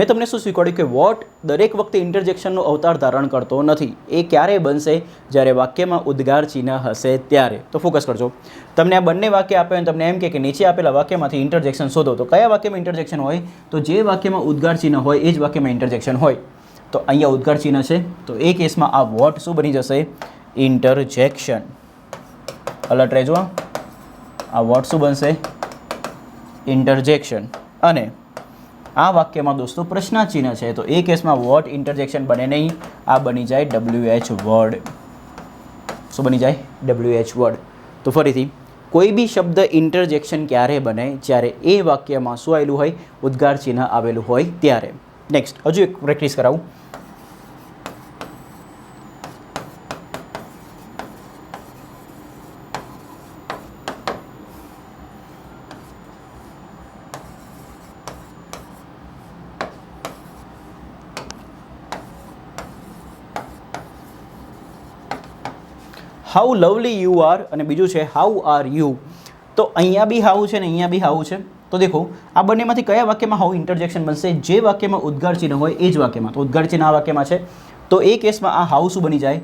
મેં તમને શું શીખવાડ્યું કે વોટ દરેક વખતે ઇન્ટરજેક્શનનો અવતાર ધારણ કરતો નથી. એ ક્યારે બનશે? જ્યારે વાક્યમાં ઉદ્ગાર ચિહ્ન હશે ત્યારે. તો ફોકસ કરજો. તમને આ બંને વાક્ય આપે અને તમને એમ કે નીચે આપેલા વાક્યમાંથી ઇન્ટરજેક્શન શોધો. તો કયા વાક્યમાં ઇન્ટરજેક્શન હોય? તો જે વાક્યમાં ઉદ્ગાર ચિહ્ન હોય એ જ વાક્યમાં ઇન્ટરજેક્શન હોય. તો અહીંયા ઉદ્ગાર ચિહ્ન છે, તો એ કેસમાં આ વોટ શું બની જશે? ઇન્ટરજેક્શન. અલર્ટ રહેજો. આ વોટ શું બનશે? ઇન્ટરજેક્શન. અને આ વાક્યમાં દોસ્તો પ્રશ્નાચિહ્ન છે, તો એ કેસમાં વોટ ઇન્ટરજેક્શન બને નહીં, આ બની જાય WH વર્ડ. શું બની જાય? WH word. તો ફરીથી કોઈ બી શબ્દ ઇન્ટરજેક્શન ક્યારે બને? જ્યારે એ વાક્યમાં શું આવેલું હોય? ઉદ્ગાર ચિહ્ન આવેલું હોય ત્યારે. નેક્સ્ટ હજુ એક પ્રેક્ટિસ કરાવું. હાઉ લવલી યુ આર અને બીજું છે હાઉ આર યુ. તો અહીંયા બી હાઉ છે ને અહીંયા બી હાઉ છે. તો દેખો આ બંનેમાંથી કયા વાક્યમાં હાઉ ઇન્ટરજેક્શન બનશે? જે વાક્યમાં ઉદ્ગાર ચિહ્ન હોય એ જ વાક્યમાં. તો ઉદ્ગાર ચિહ્ન આ વાક્યમાં છે, તો એ કેસમાં આ હાઉ શું બની જાય?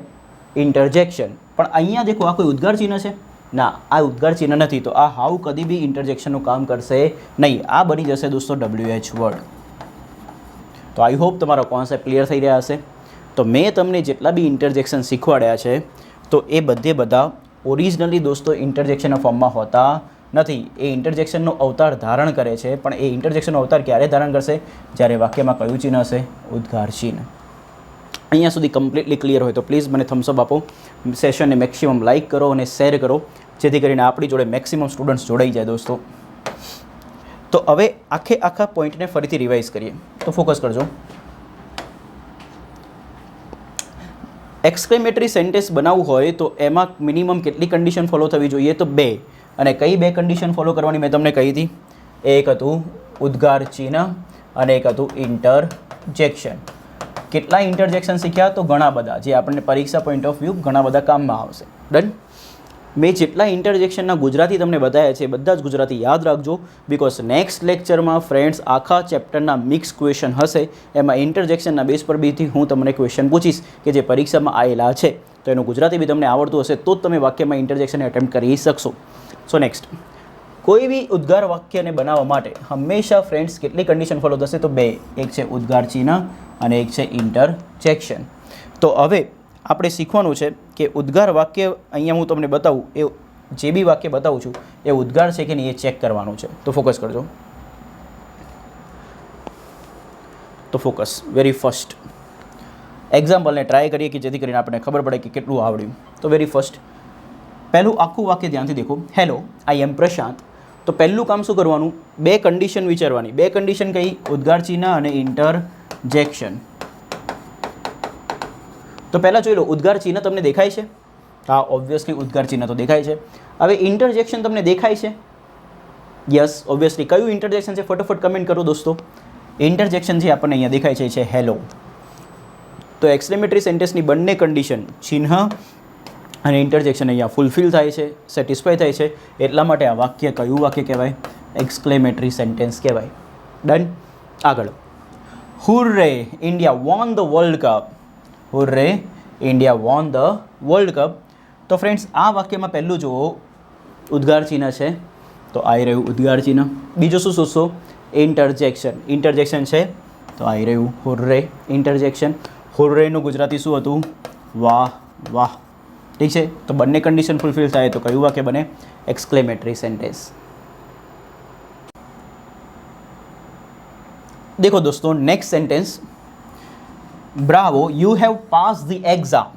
ઇન્ટરજેક્શન. પણ અહીંયા દેખો આ કોઈ ઉદ્ગાર ચિહ્ન છે? ના, આ ઉદ્ગાર ચિહ્ન નથી, તો આ હાઉ કદી બી ઇન્ટરજેક્શનનું કામ કરશે નહીં. આ બની જશે દોસ્તો WH વર્ડ. તો આઈ હોપ તમારો કોન્સેપ્ટ ક્લિયર થઈ રહ્યા હશે. તો મેં તમને જેટલા બી ઇન્ટરજેક્શન શીખવાડ્યા છે તો એ બધા ઓરિજિનલી દોસ્તો ઇન્ટરજેક્શનના ફોર્મમાં હોતા નથી. એ ઇન્ટરજેક્શનનો અવતાર ધારણ કરે છે, પણ એ ઇન્ટરજેક્શનનો અવતાર ક્યારે ધારણ કરશે? જ્યારે વાક્યમાં કયું ચિહ્ન હશે? ઉદ્ગાર ચિહ્ન. અહીંયા સુધી કમ્પ્લીટલી ક્લિયર હોય તો પ્લીઝ મને થમ્સઅપ આપો, સેશનને મેક્સિમમ લાઇક કરો અને શેર કરો, જેથી કરીને આપણી જોડે મેક્સિમમ સ્ટુડન્ટ્સ જોડાઈ જાય દોસ્તો. તો હવે આખા પોઈન્ટને ફરીથી રિવાઇઝ કરીએ. તો ફોકસ કરજો. એક્સક્લેમેટરી સેન્ટેન્સ બનાવવું હોય તો એમાં મિનિમમ કેટલી કન્ડિશન ફોલો થવી જોઈએ? તો 2. અને કઈ 2 કન્ડિશન ફોલો કરવાની મેં તમને કહી હતી? એક હતું ઉદ્ગાર ચિહ્ન અને એક હતું ઇન્ટરજેક્શન. કેટલા ઇન્ટરજેક્શન શીખ્યા? તો ઘણા બધા, જે આપણને પરીક્ષા પોઈન્ટ ઓફ વ્યૂ ઘણા બધા કામમાં આવશે. ડન. મેં જેટલા ઇન્ટરજેક્શનના ગુજરાતી તમને બતાવ્યા છે બધા જ ગુજરાતી યાદ રાખજો, બિકોઝ નેક્સ્ટ લેક્ચરમાં ફ્રેન્ડ્સ આખા ચેપ્ટરના મિક્સ ક્વેશ્ચન હશે. એમાં ઇન્ટરજેક્શનના બેઝ પર બીથી હું તમને ક્વેશ્ચન પૂછીશ કે જે પરીક્ષામાં આવેલા છે, તો એનું ગુજરાતી બી તમને આવડતું હશે તો જ તમે વાક્યમાં ઇન્ટરજેક્શન એટેમ્પ્ટ કરી શકશો. સો નેક્સ્ટ, કોઈ બી ઉદ્ગાર વાક્યને બનાવવા માટે હંમેશા ફ્રેન્ડ્સ કેટલી કન્ડિશન ફોલો થશે? તો 2. એક છે ઉદ્ગાર ચિહ્ન અને એક છે ઇન્ટરજેક્શન. તો હવે આપણે શીખવાનું છે કે ઉદ્ગાર વાક્ય અહીંયા હું તમને બતાવું, એ જે બી વાક્ય બતાવું છું એ ઉદ્ગાર છે કે નહીં એ ચેક કરવાનું છે. તો ફોકસ કરજો. તો ફોકસ. વેરી ફર્સ્ટ એક્ઝામ્પલને ટ્રાય કરીએ કે જેથી કરીને આપણને ખબર પડે કે કેટલું આવડ્યું. તો વેરી ફર્સ્ટ પહેલું આખું વાક્ય ધ્યાનથી દેખો. હેલો, આઈ એમ પ્રશાંત. તો પહેલું કામ શું કરવાનું? 2 કન્ડિશન વિચારવાની. 2 કન્ડિશન કઈ? ઉદ્ગાર ચિહ્ન અને ઇન્ટરજેક્શન. તો પહેલાં જોઈ લો, ઉદ્ગાર ચિહ્ન તમને દેખાય છે? હા, ઓબ્વિયસલી ઉદ્ગાર ચિહ્ન તો દેખાય છે. હવે ઇન્ટરજેક્શન તમને દેખાય છે? Yes, obviously. કયું ઇન્ટરજેક્શન છે? ફટાફટ કમેન્ટ કરો દોસ્તો. ઇન્ટરજેક્શન જે આપણને અહીંયા દેખાય છે હેલો. તો એક્સક્લેમેટરી સેન્ટેન્સની બંને કન્ડિશન ચિહ્ન અને ઇન્ટરજેક્શન અહીંયા ફૂલફિલ થાય છે, સેટિસ્ફાય થાય છે. એટલા માટે આ વાક્ય કયું વાક્ય કહેવાય? એક્સક્લેમેટરી સેન્ટેન્સ કહેવાય. ડન. આગળ. Hurray, India won the world cup. Hurray, India won the world cup. તો ફ્રેન્ડ્સ આ વાક્યમાં પહેલું જુઓ ઉદ્ગાર ચિહ્ન છે, તો આવી રહ્યું ઉદ્ગાર ચિહ્ન. બીજું શું શોધશો? ઇન્ટરજેક્શન. ઇન્ટરજેક્શન છે તો આવી રહ્યું હુર્રે ઇન્ટરજેક્શન. હુર્રેનું ગુજરાતી શું હતું? વાહ વાહ. ઠીક છે. તો બંને કન્ડિશન ફૂલફિલ થાય તો કયું વાક્ય બને? Exclamatory sentence. देखो दोस्तों, next sentence, Bravo you have pass the exam.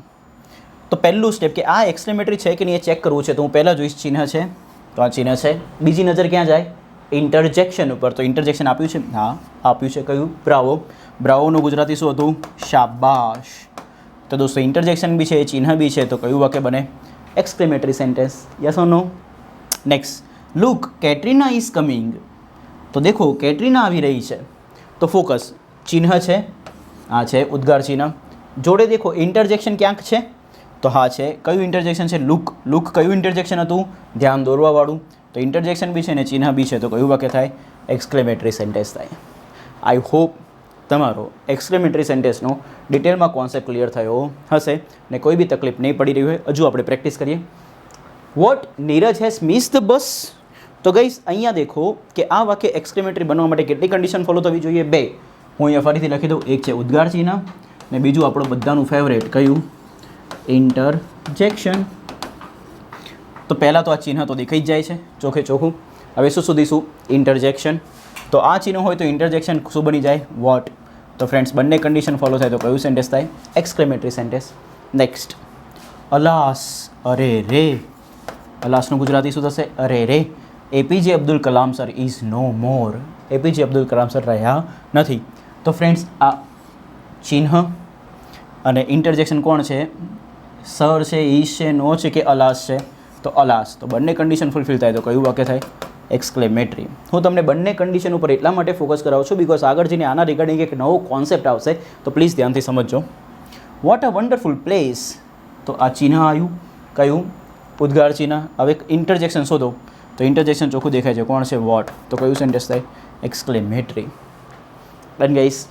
તો પહેલું સ્ટેપ કે આ એક્સક્લેમેટરી છે કે નહીં એ ચેક કરવું છે. તો હું પહેલાં જોઈશ ચિહ્ન છે, તો આ ચિહ્ન છે. બીજી નજર ક્યાં જાય? ઇન્ટરજેક્શન ઉપર. તો ઇન્ટરજેક્શન આપ્યું છે? હા આપ્યું છે. કયું? બ્રાવો. બ્રાવોનું ગુજરાતી શું હતું? શાબાશ. તો દોસ્તો ઇન્ટરજેક્શન બી છે, ચિહ્ન બી છે, તો કયું વાક્ય બને? Exclamatory sentence. Yes or no? Next, look Katrina is coming. તો દેખો કેટરીના આવી રહી છે. તો ફોકસ. ચિહ્ન છે, આ છે ઉદ્ગાર ચિહ્ન. જોડે દેખો ઇન્ટરજેક્શન ક્યાંક છે, તો હા છે. કયું ઇન્ટરજેક્શન છે? લુક. લુક કયું ઇન્ટરજેક્શન હતું? ધ્યાન દોરવાવાળું. તો ઇન્ટરજેક્શન બી છે ને ચિહ્ન બી છે, તો કયું વાક્ય થાય? એક્સક્લેમેટરી સેન્ટેન્સ થાય. આઈ હોપ તમારો એક્સક્લેમેટરી સેન્ટેન્સનો ડિટેલમાં કોન્સેપ્ટ ક્લિયર થયો હશે ને કોઈ બી તકલીફ નહીં પડી રહી હોય. હજુ આપણે પ્રેક્ટિસ કરીએ. What Neeraj has miss the bus. તો ગઈસ અહીંયા દેખો કે આ વાક્ય એક્સક્લેમેટરી બનવા માટે કેટલી કન્ડિશન ફોલો થવી જોઈએ? 2. હું અહીંયા ફરીથી લખી દઉં. એક છે ઉદ્ગાર ચિહ્ન ને બીજું આપણું બધાનું ફેવરેટ કયું? ઇન્ટરજેક્શન. તો પહેલાં તો આ ચિહ્ન તો દેખાઈ જ જાય છે ચોખે ચોખ્ખું. હવે શું શોધીશું? ઇન્ટરજેક્શન. તો આ ચિહ્ન હોય તો ઇન્ટરજેક્શન શું બની જાય? વોટ. તો ફ્રેન્ડ્સ બંને કન્ડિશન ફોલો થાય તો કયું સેન્ટેન્સ થાય? Exclamatory sentence. નેક્સ્ટ, અલાસ, અરે રે. અલાસનું ગુજરાતી શું થશે? અરે રે. APJ Abdul Kalam sir is no more. APJ Abdul Kalam sir રહ્યા નથી. તો ફ્રેન્ડ્સ આ ચિહ્ન અને ઇન્ટરજેક્શન કોણ છે? સર છે, ઇઝ છે, નો છે કે અલાસ છે? તો અલાસ. તો બંને કન્ડિશન ફૂલફિલ થાય તો કયું વાક્ય થાય? એક્સક્લેમેટરી. હું તમને બંને કન્ડિશન ઉપર એટલા માટે ફોકસ કરાવું છું બિકોઝ આગળ જઈને આના રિગાર્ડિંગ એક નવો કોન્સેપ્ટ આવશે તો પ્લીઝ ધ્યાનથી સમજજો. What a wonderful place. તો આ ચિહ્ન આવ્યું કયું? ઉદ્ગાર ચિહ્ન. હવે ઇન્ટરજેક્શન શોધો તો ઇન્ટરજેક્શન ચોખ્ખું દેખાય છે. કોણ છે? વોટ. તો કયું સેન્ટેન્સ થાય? એક્સક્લેમેટરી. Done guys.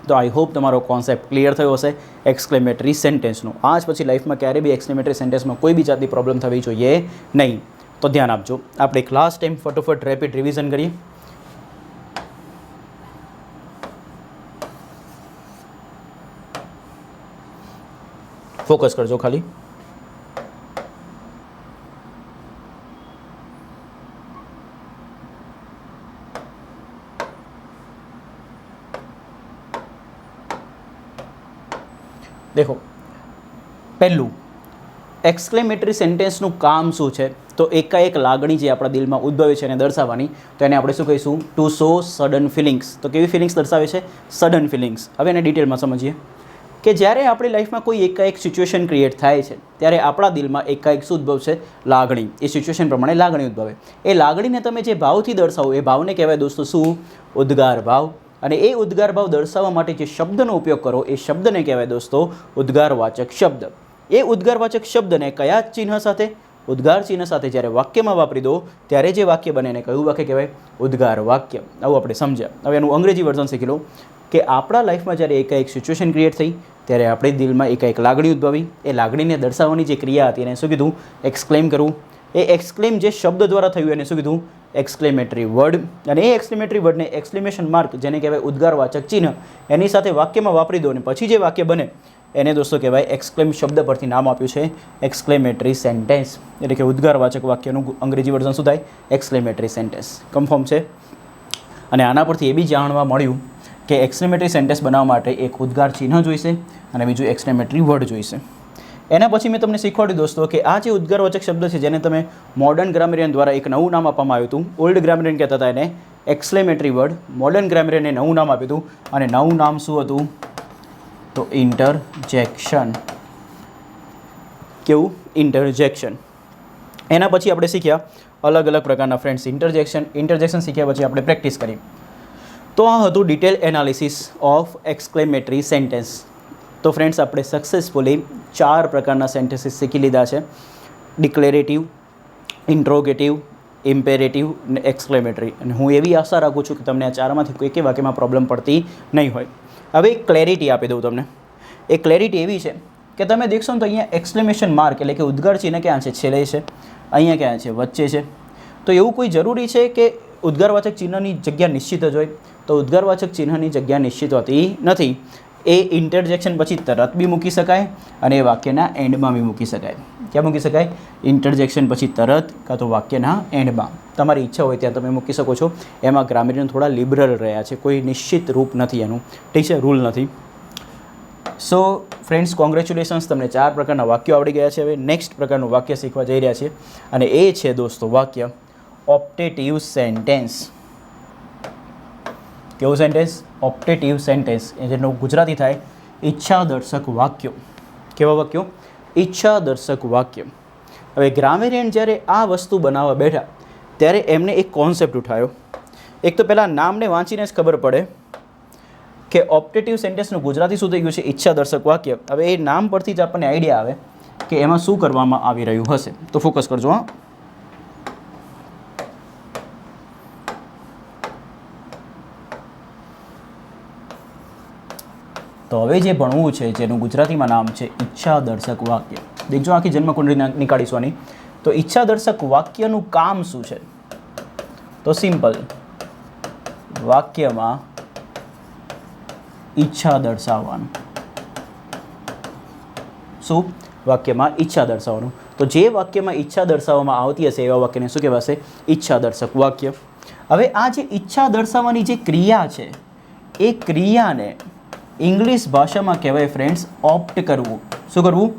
તો આઈ હોપ તમારો કોન્સેપ્ટ ક્લિયર થયો હશે એક્સક્લેમેટરી સેન્ટેન્સનો. આજ પછી લાઈફમાં ક્યારે બી એક્સક્લેમેટરી સેન્ટેન્સમાં કોઈ બી જાતની પ્રોબ્લેમ થવી જોઈએ નહીં. તો ધ્યાન આપજો. આપણે એક લાસ્ટ ટાઈમ ફટોફટ રેપિડ રિવિઝન કરીએ. ફોકસ કરજો ખાલી. દેખો, પહેલું એક્સક્લેમેટરી સેન્ટેન્સનું કામ શું છે? તો એકાએક લાગણી જે આપણા દિલમાં ઉદ્ભવે છે એને દર્શાવવાની. તો એને આપણે શું કહીશું? To show sudden feelings. તો કેવી ફિલિંગ્સ દર્શાવે છે? Sudden feelings. હવે એને ડિટેલમાં સમજીએ કે જ્યારે આપણી લાઈફમાં કોઈ એકાએક સિચ્યુએશન ક્રિએટ થાય છે ત્યારે આપણા દિલમાં એકાએક શું ઉદ્ભવશે? લાગણી. એ સિચ્યુએશન પ્રમાણે લાગણી ઉદ્ભવે. એ લાગણીને તમે જે ભાવથી દર્શાવો એ ભાવને કહેવાય દોસ્તો શું? ઉદ્ગાર ભાવ. અને એ ઉદ્ગાર ભાવ દર્શાવવા માટે જે શબ્દનો ઉપયોગ કરો એ શબ્દને કહેવાય દોસ્તો ઉદ્ગારવાચક શબ્દ. એ ઉદ્ગારવાચક શબ્દને કયા ચિહ્ન સાથે? ઉદ્ગાર ચિહ્ન સાથે જ્યારે વાક્યમાં વાપરી દો ત્યારે જે વાક્ય બને એને કયું વાક્ય કહેવાય? ઉદ્ગાર વાક્ય. આવું આપણે સમજ્યા. હવે એનું અંગ્રેજી વર્ઝન શીખી લો કે આપણા લાઈફમાં જ્યારે એકાએક સિચ્યુએશન ક્રિએટ થઈ ત્યારે આપણે દિલમાં એકાએક લાગણી ઉદ્ભવી. એ લાગણીને દર્શાવવાની જે ક્રિયા હતી એને શું કીધું? એક્સક્લેમ કરવું. એ એક્સક્લેમ જે શબ્દ દ્વારા થયું એને શું કીધું? Exclamatory word. અને એ એક્સક્લેમેટરી વર્ડને એક્સક્લેમેશન માર્ક જેને કહેવાય ઉદ્ગારવાચક ચિહ્ન એની સાથે વાક્યમાં વાપરી દો અને પછી જે વાક્ય બને એને દોસ્તો કહેવાય એક્સક્લેમ શબ્દ પરથી નામ આપ્યું છે એક્સક્લેમેટરી સેન્ટેન્સ. એટલે કે ઉદ્ગારવાચક વાક્યનું અંગ્રેજી વર્ઝન શું થાય? Exclamatory sentence. કન્ફર્મ છે? અને આના પરથી એ બી જાણવા મળ્યું કે એક્સક્લેમેટરી સેન્ટેન્સ બનાવવા માટે એક ઉદ્ગાર ચિહ્ન જોઈશે અને બીજું એક્સક્લેમેટરી વર્ડ જોઈશે. એના પછી મેં તમને શીખવાડ્યું દોસ્તો કે આ જે ઉદ્ગારવાચક શબ્દ છે જેને તમે મોડર્ન ગ્રામરિયન દ્વારા એક નવું નામ આપવામાં આવ્યું હતું. ઓલ્ડ ગ્રામરિયન કહેતા હતા એને એક્સક્લેમેટરી વર્ડ. મોડર્ન ગ્રામરિયને નવું નામ આપ્યું હતું અને નવું નામ શું હતું? તો ઇન્ટરજેક્શન. કેવું? ઇન્ટરજેક્શન. એના પછી આપણે શીખ્યા અલગ અલગ પ્રકારના ફ્રેન્ડ્સ ઇન્ટરજેક્શન શીખ્યા પછી આપણે પ્રેક્ટિસ કરી. તો આ હતું detail analysis of exclamatory sentence. તો ફ્રેન્ડ્સ આપણે સક્સેસફુલી 4 પ્રકારના સેન્ટેન્સીસ શીખી લીધા છે. ડિક્લેરેટિવ, ઇન્ટ્રોગેટિવ, ઇમ્પેરેટિવ અને એક્સક્લેમેટરી. અને હું એવી આશા રાખું છું કે તમને આ 4માંથી કોઈ એક વાક્યમાં પ્રોબ્લેમ પડતી નહીં હોય. હવે એક ક્લેરિટી આપી દઉં તમને. એ ક્લેરિટી એવી છે કે તમે દેખશો ને તો અહીંયા એક્સક્લેમેશન માર્ક એટલે કે ઉદ્ગાર ચિહ્ન ક્યાં છે? છેલ્લે છે. અહીંયા ક્યાં છે? વચ્ચે છે. તો એવું કોઈ જરૂરી છે કે ઉદ્ગારવાચક ચિહ્નની જગ્યા નિશ્ચિત જ હોય? તો ઉદ્ગારવાચક ચિહ્નની જગ્યા નિશ્ચિત હોતી નથી. એ ઇન્ટરજેક્શન પછી તરત બી મૂકી શકાય અને એ વાક્યના એન્ડમાં બી મૂકી શકાય. ક્યાં મૂકી શકાય? ઇન્ટરજેક્શન પછી તરત કાં તો વાક્યના એન્ડમાં. તમારી ઈચ્છા હોય ત્યાં તમે મૂકી શકો છો. એમાં ગ્રામરિયન થોડા લિબરલ રહ્યા છે. કોઈ નિશ્ચિત રૂપ નથી એનું. ઠીક છે? રૂલ નથી. સો ફ્રેન્ડ્સ કોંગ્રેચ્યુલેશન્સ, તમને 4 પ્રકારના વાક્યો આવડી ગયા છે. હવે નેક્સ્ટ પ્રકારનું વાક્ય શીખવા જઈ રહ્યા છીએ અને એ છે દોસ્તો વાક્ય ઓપ્ટેટિવ સેન્ટેન્સ. કેવું સેન્ટેન્સ? ઓપ્ટેટિવ સેન્ટેન્સ. જેનું ગુજરાતી થાય ઈચ્છાદર્શક વાક્યો. કેવા વાક્યો? ઈચ્છાદર્શક વાક્ય. હવે ગ્રામરિયન જ્યારે આ વસ્તુ બનાવવા બેઠા ત્યારે એમને એક કોન્સેપ્ટ ઉઠાવ્યો. એક તો પહેલાં નામને વાંચીને જ ખબર પડે કે ઓપ્ટેટિવ સેન્ટેન્સનું ગુજરાતી શું થઈ ગયું છે? ઈચ્છાદર્શક વાક્ય. હવે એ નામ પરથી જ આપણને આઈડિયા આવે કે એમાં શું કરવામાં આવી રહ્યું હશે. તો ફોકસ કરજો. હા, તો હવે જે ભણવું છે જેનું ગુજરાતીમાં નામ છે ઈચ્છાદર્શક વાક્ય. દેખજો આખી જન્મકુંડળી નીકાળીશું આની. તો ઈચ્છાદર્શક વાક્યનું કામ શું છે? તો સિમ્પલ, વાક્યમાં ઈચ્છા દર્શાવવાનું. શું? વાક્યમાં ઈચ્છા દર્શાવવાનું. તો જે વાક્યમાં ઈચ્છા દર્શાવવામાં આવતી હશે એવા વાક્યને શું કહેવાશે? ઈચ્છાદર્શક વાક્ય. હવે આ જે ઈચ્છા દર્શાવવાની જે ક્રિયા છે એ ક્રિયાને ઇંગ્લિશ ભાષામાં કહેવાય ફ્રેન્ડ્સ ઓપ્ટ કરવું. શું કરવું?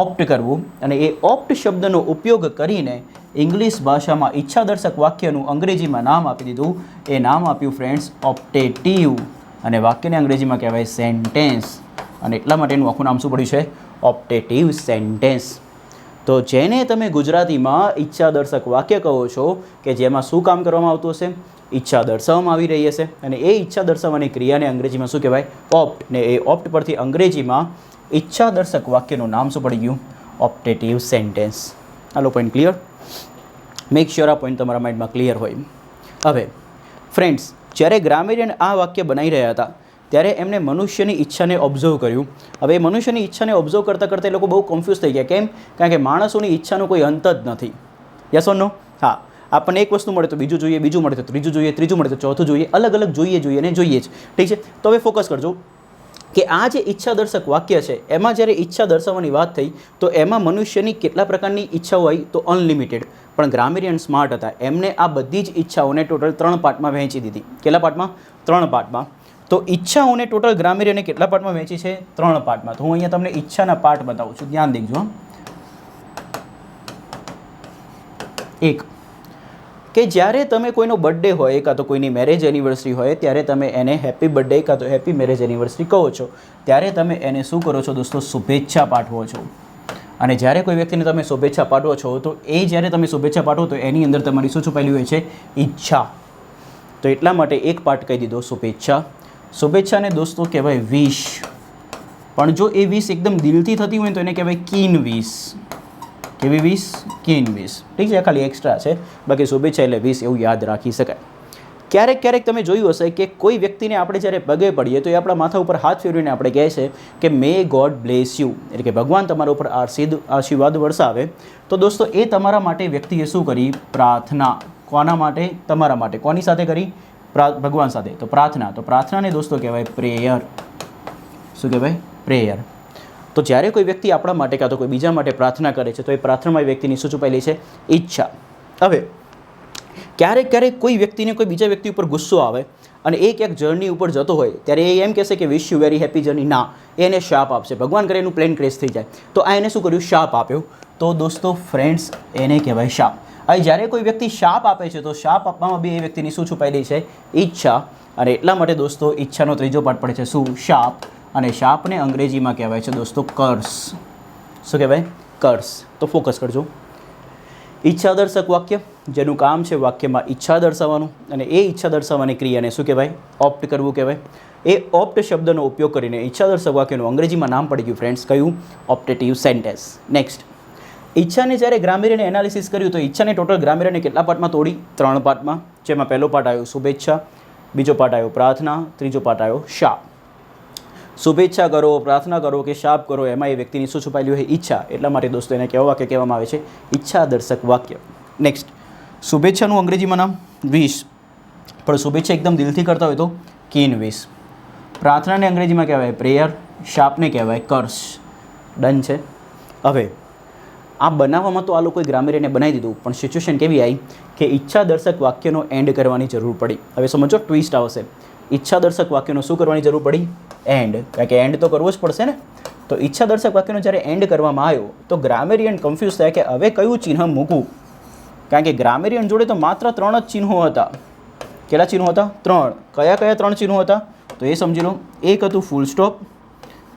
ઓપ્ટ કરવું. અને એ ઓપ્ટ શબ્દનો ઉપયોગ કરીને ઇંગ્લિશ ભાષામાં ઈચ્છાદર્શક વાક્યનું અંગ્રેજીમાં નામ આપી દીધું. એ નામ આપ્યું ફ્રેન્ડ્સ ઓપ્ટેટિવ. અને વાક્યને અંગ્રેજીમાં કહેવાય સેન્ટેન્સ. અને એટલા માટેનું આખું નામ શું પડ્યું છે? ઓપ્ટેટિવ સેન્ટેન્સ. તો જેને તમે ગુજરાતીમાં ઈચ્છાદર્શક વાક્ય કહો છો કે જેમાં શું કામ કરવામાં આવતું હશે? ઈચ્છા દર્શાવવામાં આવી રહી હશે. અને એ ઈચ્છા દર્શાવવાની ક્રિયાને અંગ્રેજીમાં શું કહેવાય? ઓપ્ટ. ને એ ઓપ્ટ પરથી અંગ્રેજીમાં ઈચ્છાદર્શક વાક્યનું નામ શું પડી ગયું? ઓપ્ટેટિવ સેન્ટેન્સ. આલો પોઈન્ટ ક્લિયર? મેક શ્યોર આ પોઈન્ટ તમારા માઇન્ડમાં ક્લિયર હોય. હવે ફ્રેન્ડ્સ, જ્યારે ગ્રામેરિયન આ વાક્ય બનાવી રહ્યા હતા ત્યારે એમણે મનુષ્યની ઈચ્છાને ઓબ્ઝર્વ કર્યું. હવે મનુષ્યની ઈચ્છાને ઓબ્ઝર્વ કરતાં કરતાં એ લોકો બહુ કન્ફ્યુઝ થઈ ગયા. કેમ? કારણ કે માણસોની ઈચ્છાનો કોઈ અંત જ નથી. યસ ઓર નો? હા, આપણને એક વસ્તુ મળે તો બીજું જોઈએ, બીજું મળે તો ત્રીજું જોઈએ, ત્રીજું મળે તો ચોથું જોઈએ, અલગ અલગ જોઈએ ને જોઈએ જ. ઠીક છે? તો હવે ફોકસ કરજો કે આ જે ઈચ્છાદર્શક વાક્ય છે એમાં જ્યારે ઈચ્છા દર્શાવવાની વાત થઈ તો એમાં મનુષ્યની કેટલા પ્રકારની ઈચ્છાઓ હોય? તો અનલિમિટેડ. પણ ગ્રામેરિયન સ્માર્ટ હતા. એમને આ બધી જ ઈચ્છાઓને ટોટલ 3 પાર્ટમાં વહેંચી દીધી. કેટલા પાર્ટમાં? 3 પાર્ટમાં. તો ઈચ્છાઓને ટોટલ ગ્રામેરિયને કેટલા પાર્ટમાં વહેંચી છે? 3 પાર્ટમાં. તો હું અહીંયા તમને ઈચ્છાના પાર્ટ બતાવું છું, ધ્યાન દેજો. એક, કે જ્યારે તમે કોઈનો બર્થડે હોય કાં તો કોઈની મેરેજ એનિવર્સરી હોય ત્યારે તમે એને હેપી બર્થડે કાં તો હેપી મેરેજ એનિવર્સરી કહો છો. ત્યારે તમે એને શું કરો છો દોસ્તો? શુભેચ્છા પાઠવો છો. અને જ્યારે કોઈ વ્યક્તિને તમે શુભેચ્છા પાઠવો છો તો એ જ્યારે તમે શુભેચ્છા પાઠવો તો એની અંદર તમારી શું છુપાયેલી હોય છે? ઈચ્છા. તો એટલા માટે એક પાર્ટ કહી દીધો શુભેચ્છા. શુભેચ્છાને દોસ્તો કહેવાય વિશ. પણ જો એ વિશ એકદમ દિલથી થતી હોય તો એને કહેવાય કીન વિશ. કેવી વિશ? કીન વિશ. ઠીક છે? ખાલી એક્સ્ટ્રા છે. બાકી શુભેચ્છા એટલે વિશ એવું યાદ રાખી શકાય. ક્યારેક ક્યારેક તમે જોયું હશે કે કોઈ વ્યક્તિને આપણે જ્યારે પગે પડીએ તો એ આપણા માથા ઉપર હાથ ફેરવીને આપણે કહે છે કે મે ગોડ બ્લેસ યુ, એટલે કે ભગવાન તમારા ઉપર આશીર્વાદ વરસાવે. તો દોસ્તો એ તમારા માટે વ્યક્તિએ શું કરી? પ્રાર્થના. કોના માટે? તમારા માટે. કોની સાથે કરી? ભગવાન સાથે. તો પ્રાર્થના. તો પ્રાર્થનાને દોસ્તો કહેવાય પ્રેયર. શું કહેવાય? પ્રેયર. તો જ્યારે કોઈ વ્યક્તિ આપણા માટે કાં તો કોઈ બીજા માટે પ્રાર્થના કરે છે તો એ પ્રાર્થનામાં વ્યક્તિની શું છુપાયેલી છે? ઈચ્છા. હવે ક્યારેક ક્યારેક કોઈ વ્યક્તિને કોઈ બીજા વ્યક્તિ ઉપર ગુસ્સો આવે અને એ ક્યાંક જર્ની ઉપર જતો હોય ત્યારે એ એમ કહેશે કે વિશ યુ વેરી હેપી જર્ની. ના, એને શાપ આપશે. ભગવાન કરે એનું પ્લેન ક્રેશ થઈ જાય. તો આ એને શું કર્યું? શાપ આપ્યો. તો દોસ્તો ફ્રેન્ડ્સ એને કહેવાય શાપ. હવે જ્યારે કોઈ વ્યક્તિ શાપ આપે છે તો શાપ આપવામાં બી એ વ્યક્તિની શું છુપાયેલી છે? ઈચ્છા. અને એટલા માટે દોસ્તો ઈચ્છાનો ત્રીજો પાર્ટ પડે છે શું? શાપ. અને શાપને અંગ્રેજીમાં કહેવાય છે દોસ્તો કર્સ. શું કહેવાય? કર્સ. તો ફોકસ કરજો. ઈચ્છાદર્શક વાક્ય જેનું કામ છે વાક્યમાં ઈચ્છા દર્શાવવાનું, અને એ ઈચ્છા દર્શાવવાની ક્રિયાને શું કહેવાય? ઓપ્ટ કરવું કહેવાય. એ ઓપ્ટ શબ્દનો ઉપયોગ કરીને ઈચ્છાદર્શક વાક્યનું અંગ્રેજીમાં નામ પડી ગયું ફ્રેન્ડ્સ. કયું? ઓપ્ટેટિવ સેન્ટેન્સ. નેક્સ્ટ, ઈચ્છાને જ્યારે ગ્રામેરિયને એનાલિસિસ કર્યું તો ઈચ્છાને ટોટલ ગ્રામેરિયને કેટલા પાર્ટમાં તોડી? 3 પાર્ટમાં. જેમાં પહેલો પાર્ટ આવ્યો શુભેચ્છા, બીજો પાર્ટ આવ્યો પ્રાર્થના, ત્રીજો પાર્ટ આવ્યો શાપ. શુભેચ્છા કરો, પ્રાર્થના કરો કે શાપ કરો, એમાં એ વ્યક્તિની શું છુપાયેલી હોય? ઈચ્છા. એટલા માટે દોસ્તો એને કેવા વાક્ય કહેવામાં આવે છે? ઈચ્છાદર્શક વાક્ય. નેક્સ્ટ, શુભેચ્છાનું અંગ્રેજીમાં નામ વિશ. પણ શુભેચ્છા એકદમ દિલથી કરતા હોય તો કીન વિશ. પ્રાર્થનાને અંગ્રેજીમાં કહેવાય પ્રેયર. શાપને કહેવાય કર્સ. ડન છે? હવે આ બનાવવામાં તો આ લોકોએ ગ્રામેરિયને બનાવી દીધું, પણ સિચ્યુએશન કેવી આવી કે ઈચ્છાદર્શક વાક્યનો એન્ડ કરવાની જરૂર પડી. હવે સમજો, ટ્વિસ્ટ આવશે. ઈચ્છાદર્શક વાક્યનો શું કરવાની જરૂર પડી? એન્ડ. કારણ કે એન્ડ તો કરવો જ પડશે ને. તો ઈચ્છાદર્શક વાક્યનો જ્યારે એન્ડ કરવામાં આવ્યો તો ગ્રામેરિયન કન્ફ્યુઝ થાય કે હવે કયું ચિહ્ન મૂકવું. કારણ કે ગ્રામેરિયન જોડે તો માત્ર 3 જ ચિહ્નો હતા. કેટલા ચિહ્નો હતા? 3. કયા કયા 3 ચિહ્નો હતા? તો એ સમજી લો. એક હતું ફૂલ સ્ટોપ,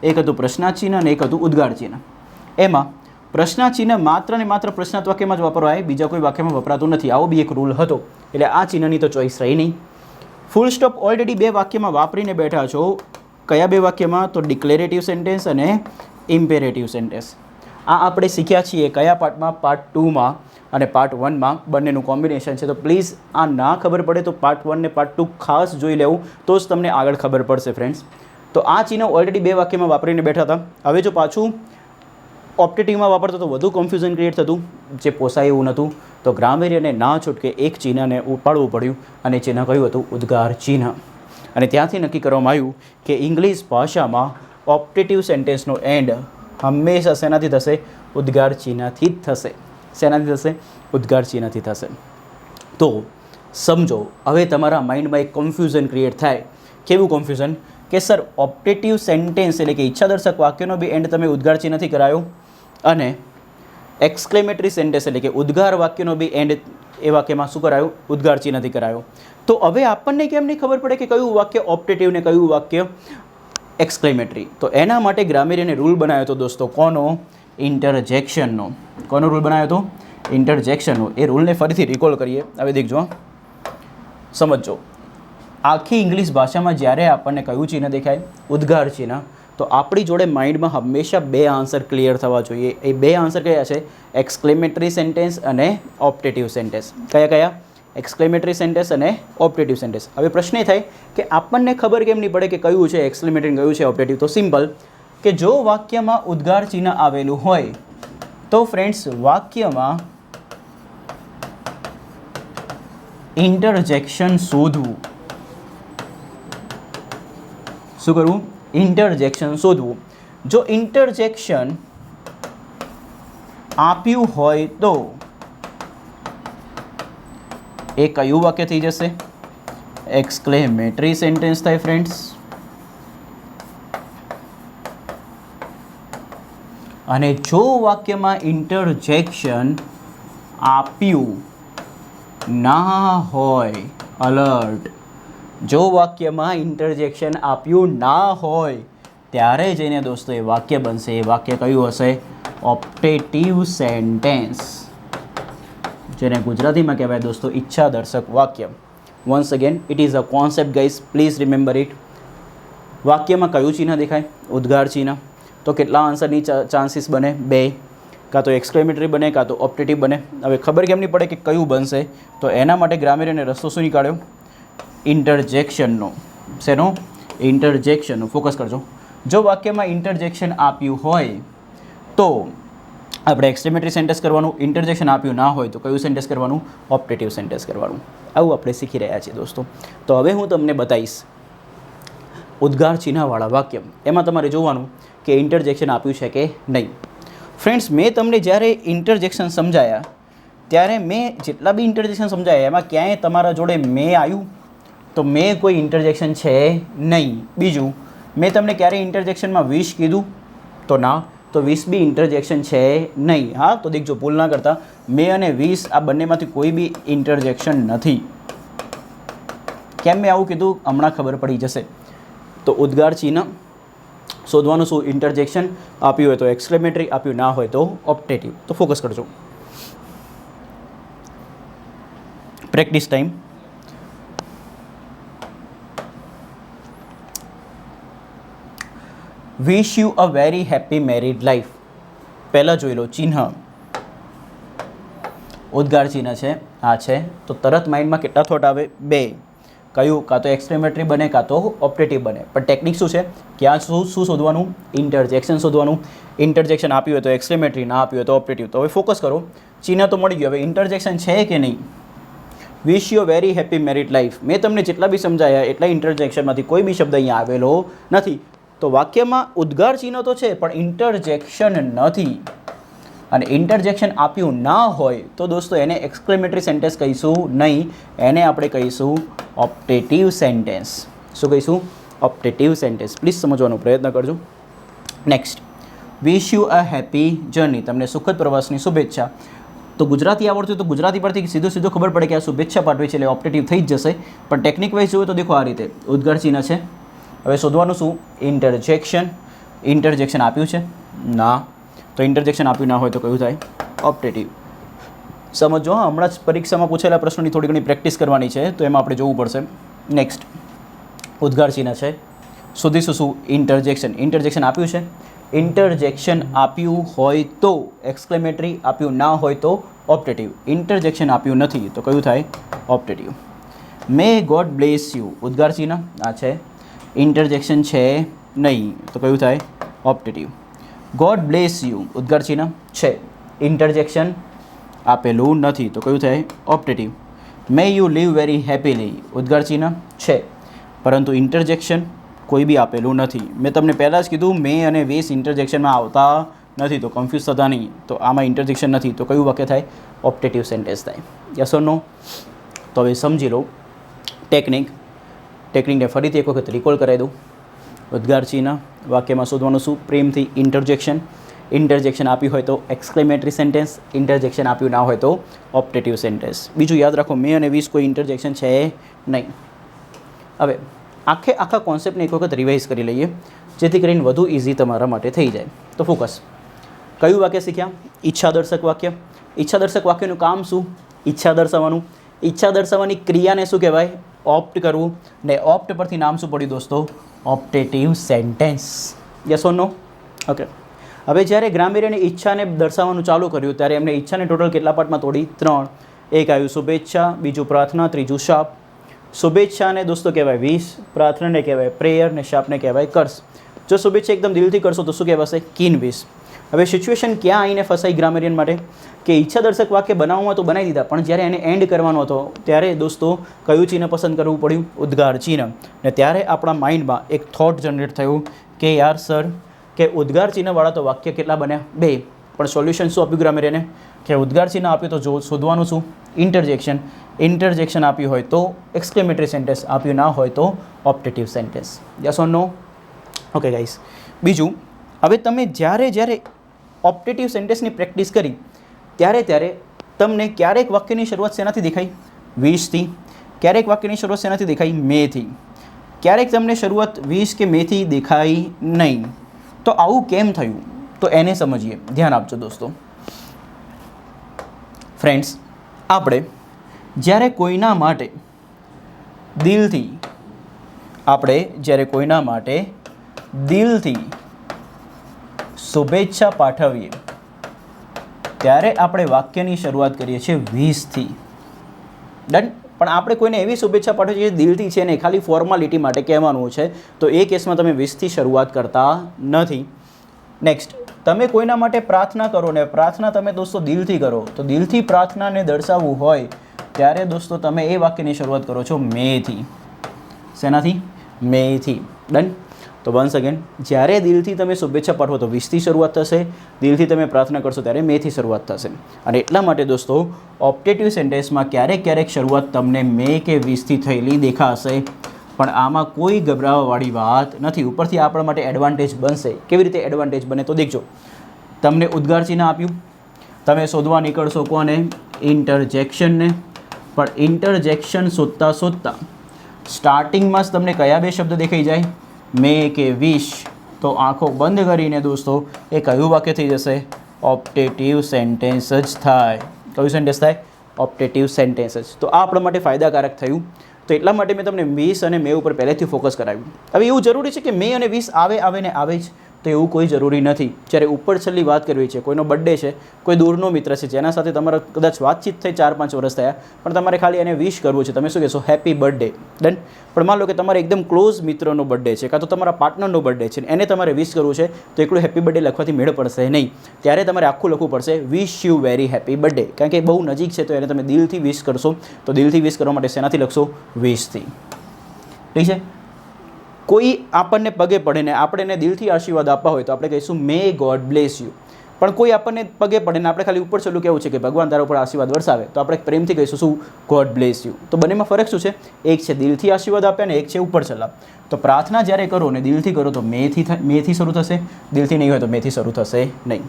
એક હતું પ્રશ્નાર્થ ચિહ્ન અને એક હતું ઉદ્ગાર ચિહ્ન. એમાં પ્રશ્નાર્થ ચિહ્ન માત્ર ને માત્ર પ્રશ્નાર્થ વાક્યમાં જ વાપરવાય, બીજા કોઈ વાક્યમાં વપરાતું નથી. આવો બી એક રૂલ હતો. એટલે આ ચિહ્નની તો ચોઈસ રહી નહીં. ફૂલ સ્ટોપ ઓલરેડી 2 વાક્યમાં વાપરીને બેઠા છો. કયા 2 વાક્યમાં? તો ડિક્લેરેટિવ સેન્ટેન્સ અને ઇમ્પેરેટિવ સેન્ટેન્સ. આ આપણે શીખ્યા છીએ કયા પાર્ટમાં? પાર્ટ 2માં અને પાર્ટ 1માં. બંનેનું કોમ્બિનેશન છે. તો પ્લીઝ આ ના ખબર પડે તો પાર્ટ 1 ને પાર્ટ 2 ખાસ જોઈ લેવું, તો જ તમને આગળ ખબર પડશે ફ્રેન્ડ્સ. તો આ ચિહ્ન ઓલરેડી 2 વાક્યમાં વાપરીને બેઠા હતા. હવે જો પાછું ઓપ્ટેટિવમાં વાપરતો તો વધુ કન્ફ્યુઝન ક્રિએટ થતું, જે પોસાય એવું નહોતું. તો ગ્રામેરિયને ના છૂટકે એક ચિહ્નને ઉપાડવું પડ્યું અને ચિહ્ન કયું હતું? ઉદ્ગાર ચિહ્ન. અને ત્યાંથી નક્કી કરવામાં આવ્યું કે ઇંગ્લિશ ભાષામાં ઓપ્ટેટિવ સેન્ટેન્સનો એન્ડ હંમેશા શેનાથી થશે? ઉદ્ગાર ચિહ્નથી જ થશે. શેનાથી થશે? ઉદ્ગાર ચિહ્નથી થશે. તો સમજો, હવે તમારા માઇન્ડમાં એક કન્ફ્યુઝન ક્રિએટ થાય. કેવું કન્ફ્યુઝન? કે સર ઓપ્ટેટિવ સેન્ટેન્સ એટલે કે ઈચ્છાદર્શક વાક્યનો બી એન્ડ તમે ઉદ્ગાર ચિહ્નથી કરાયો અને એક્સક્લેમેટરી સેન્ટેન્સ એટલે કે ઉદ્ગાર વાક્યનો બી એન્ડ એ વાક્યમાં શું કરાયું? ઉદ્ગાર ચિહ્નથી કરાયો. તો હવે આપણને કેમ નહીં ખબર પડે કે કયું વાક્ય ઓપ્ટેટિવ ને કયું વાક્ય એક્સક્લેમેટરી? તો એના માટે ગ્રામેરિયને રૂલ બનાવ્યો હતો દોસ્તો. કોનો? ઇન્ટરજેક્શનનો. કોનો રૂલ બનાવ્યો હતો? ઇન્ટરજેક્શનનો. એ રૂલને ફરીથી રિકોલ કરીએ. હવે દેખજો, સમજો. આખી ઇંગ્લિશ ભાષામાં જ્યારે આપણને કયું ચિહ્ન દેખાય? ઉદ્ગાર ચિહ્ન. તો આપણી જોડે માઇન્ડમાં હંમેશા 2 આન્સર ક્લિયર થવા જોઈએ. એ 2 આન્સર કયા છે? એક્સક્લેમેટરી સેન્ટેન્સ અને ઓપ્ટેટિવ સેન્ટેન્સ. કયા કયા? એક્સક્લેમેટરી સેન્ટેન્સ અને ઓપ્ટેટિવ સેન્ટેન્સ. હવે પ્રશ્ન એ થાય કે આપણને ખબર કેમ નહીં પડે કે કયું છે એક્સક્લેમેટરી, કયું છે ઓપ્ટેટિવ? તો સિમ્પલ, કે જો વાક્યમાં ઉદ્ગાર ચિહ્ન આવેલું હોય તો ફ્રેન્ડ્સ વાક્યમાં ઇન્ટરજેક્શન શોધવું. શું કરવું? ઇન્ટરજેક્શન શોધવું. જો ઇન્ટરજેક્શન આપ્યું હોય તો એ કયું વાક્ય થઈ જશે? એક્સક્લેમેટરી સેન્ટેન્સ થાય ફ્રેન્ડ્સ. અને જો વાક્યમાં ઇન્ટરજેક્શન આપ્યું ના હોય, અલર્ટ, જો વાક્યમાં ઇન્ટરજેક્શન આપ્યું ના હોય ત્યારે જઈને દોસ્તો એ વાક્ય બનશે. એ વાક્ય કયું હશે? ઓપ્ટેટિવ સેન્ટેન્સ, જેને ગુજરાતીમાં કહેવાય દોસ્તો ઈચ્છાદર્શક વાક્ય. Once again, it is a concept guys, please remember it. વાક્યમાં કયું ચિહ્ન દેખાય? ઉદ્ગાર ચિહ્ન. તો કેટલા આન્સરની ચાન્સીસ બને? 2. કાં તો એક્સક્લેમેટરી બને કાં તો ઓપ્ટેટિવ બને. હવે ખબર કેમ નહીં પડે કે કયું બનશે? તો એના માટે ગ્રામેરિયને રસ્તો શું નીકાળ્યો? ઇન્ટરજેક્શનનો. શેનો? ઇન્ટરજેક્શનનો. ફોકસ કરજો. જો વાક્યમાં ઇન્ટરજેક્શન આપ્યું હોય તો આપણે એક્સક્લેમેટરી સેન્ટેન્સ કરવાનું. ઇન્ટરજેક્શન આપ્યું ના હોય તો કયું સેન્ટેન્સ કરવાનું? ઓપ્ટેટિવ સેન્ટેન્સ કરવાનું. આવું આપણે શીખી રહ્યા છીએ દોસ્તો. તો હવે હું તમને બતાવીશ ઉદ્ગાર ચિહ્નવાળા વાક્ય. એમાં તમારે જોવાનું કે ઇન્ટરજેક્શન આપ્યું છે કે નહીં. ફ્રેન્ડ્સ, મેં તમને જ્યારે ઇન્ટરજેક્શન સમજાયા ત્યારે મેં જેટલા બી ઇન્ટરજેક્શન સમજાયા એમાં ક્યાંય તમારા જોડે મેં આવ્યું? તો મેં કોઈ ઇન્ટરજેક્શન છે નહીં. બીજું, મેં તમને ક્યારેય ઇન્ટરજેક્શનમાં 20 કીધું? તો ના. તો 20 બી ઇન્ટરજેક્શન છે નહીં. હા, તો દેખજો, ભૂલ ના કરતા. મેં અને 20 આ બંનેમાંથી કોઈ બી ઇન્ટરજેક્શન નથી. કેમ મેં આવું કીધું? હમણાં ખબર પડી જશે. તો ઉદ્ગાર ચિહ્ન શોધવાનું શું? ઇન્ટરજેક્શન આપ્યું હોય તો એક્સક્લેમેટરી, આપ્યું ના હોય તો ઓપ્ટેટિવ. તો ફોકસ કરજો. Practice time. Wish you a very happy married life. પહેલાં જોઈ લો ચિહ્ન. ઉદ્ગાર ચિહ્ન છે, આ છે. તો તરત માઇન્ડમાં કેટલા થોટ આવે? 2. કયું? કાં તો એક્સક્લેમેટરી બને કાં તો ઓપ્ટેટિવ બને. પણ ટેકનિક શું છે? ક્યાં શું શોધવાનું? ઇન્ટરજેક્શન શોધવાનું. ઇન્ટરજેક્શન આપ્યું હોય તો એક્સક્લેમેટરી, ના આપ્યું હોય તો ઓપ્ટેટિવ. તો હવે ફોકસ કરો. ચિહ્ન તો મળી ગયું. હવે ઇન્ટરજેક્શન છે કે નહીં? Wish you very happy married life. મેં તમને જેટલા બી સમજાયા એટલા ઇન્ટરજેક્શનમાંથી કોઈ બી શબ્દ અહીંયા આવેલો નથી. તો વાક્યમાં ઉદ્ગાર ચિહ્ન તો છે પણ ઇન્ટરજેક્શન નથી. અને ઇન્ટરજેક્શન આપ્યું ના હોય તો દોસ્તો એને એક્સક્લેમેટરી સેન્ટેન્સ કહીશું નહીં. એને આપણે કહીશું ઓપ્ટેટિવ સેન્ટેન્સ. શું કહીશું? ઓપ્ટેટિવ સેન્ટેન્સ. પ્લીઝ સમજવાનો પ્રયત્ન કરજો. Next, wish you a happy journey. તમને સુખદ પ્રવાસની શુભેચ્છા. તો ગુજરાતી આવડતું તો ગુજરાતી પરથી સીધું ખબર પડે કે આ શુભેચ્છા પાઠવી છે એટલે ઓપ્ટેટિવ થઈ જ જશે. પણ ટેકનિક વાઇઝ જોઈએ તો દેખો આ રીતે ઉદ્ગાર ચિહ્ન છે. હવે શોધવાનું શું? ઇન્ટરજેક્શન. ઇન્ટરજેક્શન આપ્યું છે? ના. તો ઇન્ટરજેક્શન આપ્યું ના હોય તો કયું થાય? ઓપ્ટેટિવ. સમજો. હમણાં જ પરીક્ષામાં પૂછેલા પ્રશ્નોની થોડી ઘણી પ્રેક્ટિસ કરવાની છે તો એમાં આપણે જોવું પડશે. નેક્સ્ટ, ઉદ્ગાર ચિહ્ન છે. શોધીશું શું? ઇન્ટરજેક્શન. ઇન્ટરજેક્શન આપ્યું છે? ઇન્ટરજેક્શન આપ્યું હોય તો એક્સક્લેમેટરી, આપ્યું ના હોય તો ઓપ્ટેટિવ. ઇન્ટરજેક્શન આપ્યું નથી તો કયું થાય? Optative. May God bless you. ઉદ્ગાર ચિહ્ન આ છે. ઇન્ટરજેક્શન છે નહીં, તો કયું થાય? ઓપ્ટેટિવ. ગોડ બ્લેસ યુ ઉદ્ગાર ચિહ્ન છે, ઇન્ટરજેક્શન આપેલું નથી, તો કયું થાય? Optative. May you live very happily ઉદ્ગાર ચિહ્ન છે, પરંતુ ઇન્ટરજેક્શન કોઈ બી આપેલું નથી. મેં તમને પહેલાં જ કીધું મે અને વીસ ઇન્ટરજેક્શનમાં આવતા નથી, તો કન્ફ્યુઝ થતા નહીં. તો આમાં ઇન્ટરજેક્શન નથી, તો કયું વાક્ય થાય? ઓપ્ટેટિવ સેન્ટેન્સ થાય. યસ ઓર નો? તો હવે સમજી લો ટેકનિકને ફરીથી એક વખત રિકોલ કરાવી દઉં. ઉદ્ગાર ચિહ્ન વાક્યમાં શોધવાનું શું? પ્રેમથી ઇન્ટરજેક્શન આપ્યું હોય તો એક્સક્લેમેટરી સેન્ટેન્સ, ઇન્ટરજેક્શન આપ્યું ના હોય તો ઓપ્ટેટિવ સેન્ટેન્સ. બીજું યાદ રાખો, મે અને વીસ કોઈ ઇન્ટરજેક્શન છે નહીં. હવે આખા કોન્સેપ્ટને એક વખત રિવાઇઝ કરી લઈએ, જેથી કરીને વધુ ઇઝી તમારા માટે થઈ જાય. તો ફોકસ. કયું વાક્ય શીખ્યા? ઈચ્છાદર્શક વાક્ય. ઈચ્છાદર્શક વાક્યનું કામ શું? ઈચ્છા દર્શાવવાનું. ઈચ્છા દર્શાવવાની ક્રિયાને શું કહેવાય? ઓપ્ટ કરવું. ને ઓપ્ટ પરથી નામ શું પડ્યું દોસ્તો? Optative sentence. Yes or no? Okay. હવે જ્યારે ગ્રામ્યને ઈચ્છાને દર્શાવવાનું ચાલુ કર્યું ત્યારે એમને ઈચ્છાને ટોટલ કેટલા પાર્ટમાં તોડી? 3. એક આવ્યું શુભેચ્છા, બીજું પ્રાર્થના, ત્રીજું શાપ. શુભેચ્છાને દોસ્તો કહેવાય વિશ, પ્રાર્થનાને કહેવાય પ્રેયર, ને શાપને કહેવાય કર્સ. જો શુભેચ્છા એકદમ દિલથી કરશો તો શું કહેવાશે? કીન વિશ. હવે સિચ્યુએશન ક્યાં આવીને ફસાઈ ગ્રામરિયન માટે કે ઈચ્છાદર્શક વાક્ય બનાવવામાં તો બનાવી દીધા, પણ જ્યારે એને એન્ડ કરવાનો હતો ત્યારે દોસ્તો કયું ચિહ્ન પસંદ કરવું પડ્યું? ઉદ્ગાર ચિહ્ન. ને ત્યારે આપણા માઇન્ડમાં એક થોટ જનરેટ થયું કે યાર સર કે ઉદ્ગાર ચિહ્નવાળા તો વાક્ય કેટલા બન્યા? 2. પણ સોલ્યુશન શું આપ્યું ગ્રામરિયને? કે ઉદ્ગાર ચિહ્ન આપ્યું તો શોધવાનું શું? ઇન્ટરજેક્શન આપ્યું હોય તો એક્સક્લેમેટરી સેન્ટેન્સ, આપ્યું ના હોય તો optative sentence. Yes or no? Okay guys. બીજું, હવે તમે જ્યારે ઓપ્ટેટિવ સેન્ટેન્સની પ્રેક્ટિસ કરી ત્યારે તમને ક્યારેક વાક્યની શરૂઆત શેનાથી દેખાય? વીસથી. ક્યારેક વાક્યની શરૂઆત શેનાથી દેખાય? મેથી. ક્યારેક તમને શરૂઆત વીસ કે મેથી દેખાય નહીં. તો આવું કેમ થયું? તો એને સમજીએ. ધ્યાન આપજો દોસ્તો. ફ્રેન્ડ્સ, આપણે જ્યારે કોઈના માટે દિલથી શુભેચ્છા પાઠવીએ ત્યારે આપણે વાક્યની શરૂઆત કરીએ છીએ 20થી. ડન. પણ આપણે કોઈને એવી શુભેચ્છા પાઠવીએ છીએ દિલથી છે ને, ખાલી ફોર્માલિટી માટે કહેવાનું છે, તો એ કેસમાં તમે 20થી શરૂઆત કરતા નથી. નેક્સ્ટ, તમે કોઈના માટે પ્રાર્થના કરો ને પ્રાર્થના તમે દોસ્તો દિલથી કરો, તો દિલથી પ્રાર્થનાને દર્શાવવું હોય ત્યારે દોસ્તો તમે એ વાક્યની શરૂઆત કરો છો મેથી. શેનાથી? મેથી. ડન. તો વન્સ અગેન, જ્યારે દિલથી તમે શુભેચ્છા પાઠવો તો 20થી શરૂઆત થશે, દિલથી તમે પ્રાર્થના કરશો ત્યારે મેથી શરૂઆત થશે. અને એટલા માટે દોસ્તો ઓપ્ટેટિવ સેન્ટેન્સમાં ક્યારેક શરૂઆત તમને મે કે 20થી થયેલી દેખાશે, પણ આમાં કોઈ ગભરાવાવાળી વાત નથી. ઉપરથી આપણા માટે એડવાન્ટેજ બનશે. કેવી રીતે એડવાન્ટેજ બને? તો દેખજો, તમને ઉદ્ગાર ચિહ્ન આપ્યું, તમે શોધવા નીકળશો કોને? ઇન્ટરજેક્શનને. પણ ઇન્ટરજેક્શન શોધતા સ્ટાર્ટિંગમાં જ તમને કયા 2 શબ્દ દેખાઈ જાય? મે કે વિશ. તો આંખો બંધ કરીને દોસ્તો એ કયું વાક્ય થઈ જશે? ઓપ્ટેટિવ સેન્ટેન્સ જ થાય. કયું સેન્ટેન્સ થાય? ઓપ્ટેટિવ સેન્ટેન્સ જ. તો આ આપણા માટે ફાયદાકારક થયું. તો એટલા માટે મેં તમને વીસ અને મે ઉપર પહેલેથી ફોકસ કરાવ્યું. હવે એવું જરૂરી છે કે મે અને 20 આવે ને આવે જ? તો એવું કોઈ જરૂરી નથી. જ્યારે ઉપર છેલ્લી વાત કરવી છે, કોઈનો બર્થડે છે, કોઈ દૂરનો મિત્ર છે જેના સાથે તમારા કદાચ વાતચીત થઈ 4-5 વર્ષ થયા, પણ તમારે ખાલી એને વિશ કરવું છે, તમે શું કહેશો? Happy birthday. ડન. પણ માન લો કે તમારે એકદમ ક્લોઝ મિત્રનો બર્થડે છે, કાં તો તમારા પાર્ટનરનો બર્થડે છે, એને તમારે વિશ કરવું છે, તો એકલું હેપી બર્થડે લખવાથી મેળ પડશે નહીં. ત્યારે તમારે આખું લખવું પડશે વિશ યુ વેરી હેપી બર્થડે. કારણ કે બહુ નજીક છે, તો એને તમે દિલથી વિશ કરશો. તો દિલથી વિશ કરવા માટે શેનાથી લખશો? 20થી. ઠીક છે. કોઈ આપણને પગે પડે ને આપણે એને દિલથી આશીર્વાદ આપવા હોય તો આપણે કહીશું મે ગોડ બ્લેસ યુ. પણ કોઈ આપણને પગે પડે ને આપણે ખાલી ઉપર છેલ્લું કહેવું છે કે ભગવાન તારા ઉપર આશીર્વાદ વરસાવે, તો આપણે પ્રેમથી કહીશું શું? God bless you. તો બંનેમાં ફરક શું છે? એક છે દિલથી આશીર્વાદ આપે ને એક છે ઉપર છેલ્લા. તો પ્રાર્થના જ્યારે કરો ને દિલથી કરો તો મેથી શરૂ થશે, દિલથી નહીં હોય તો મેથી શરૂ થશે નહીં.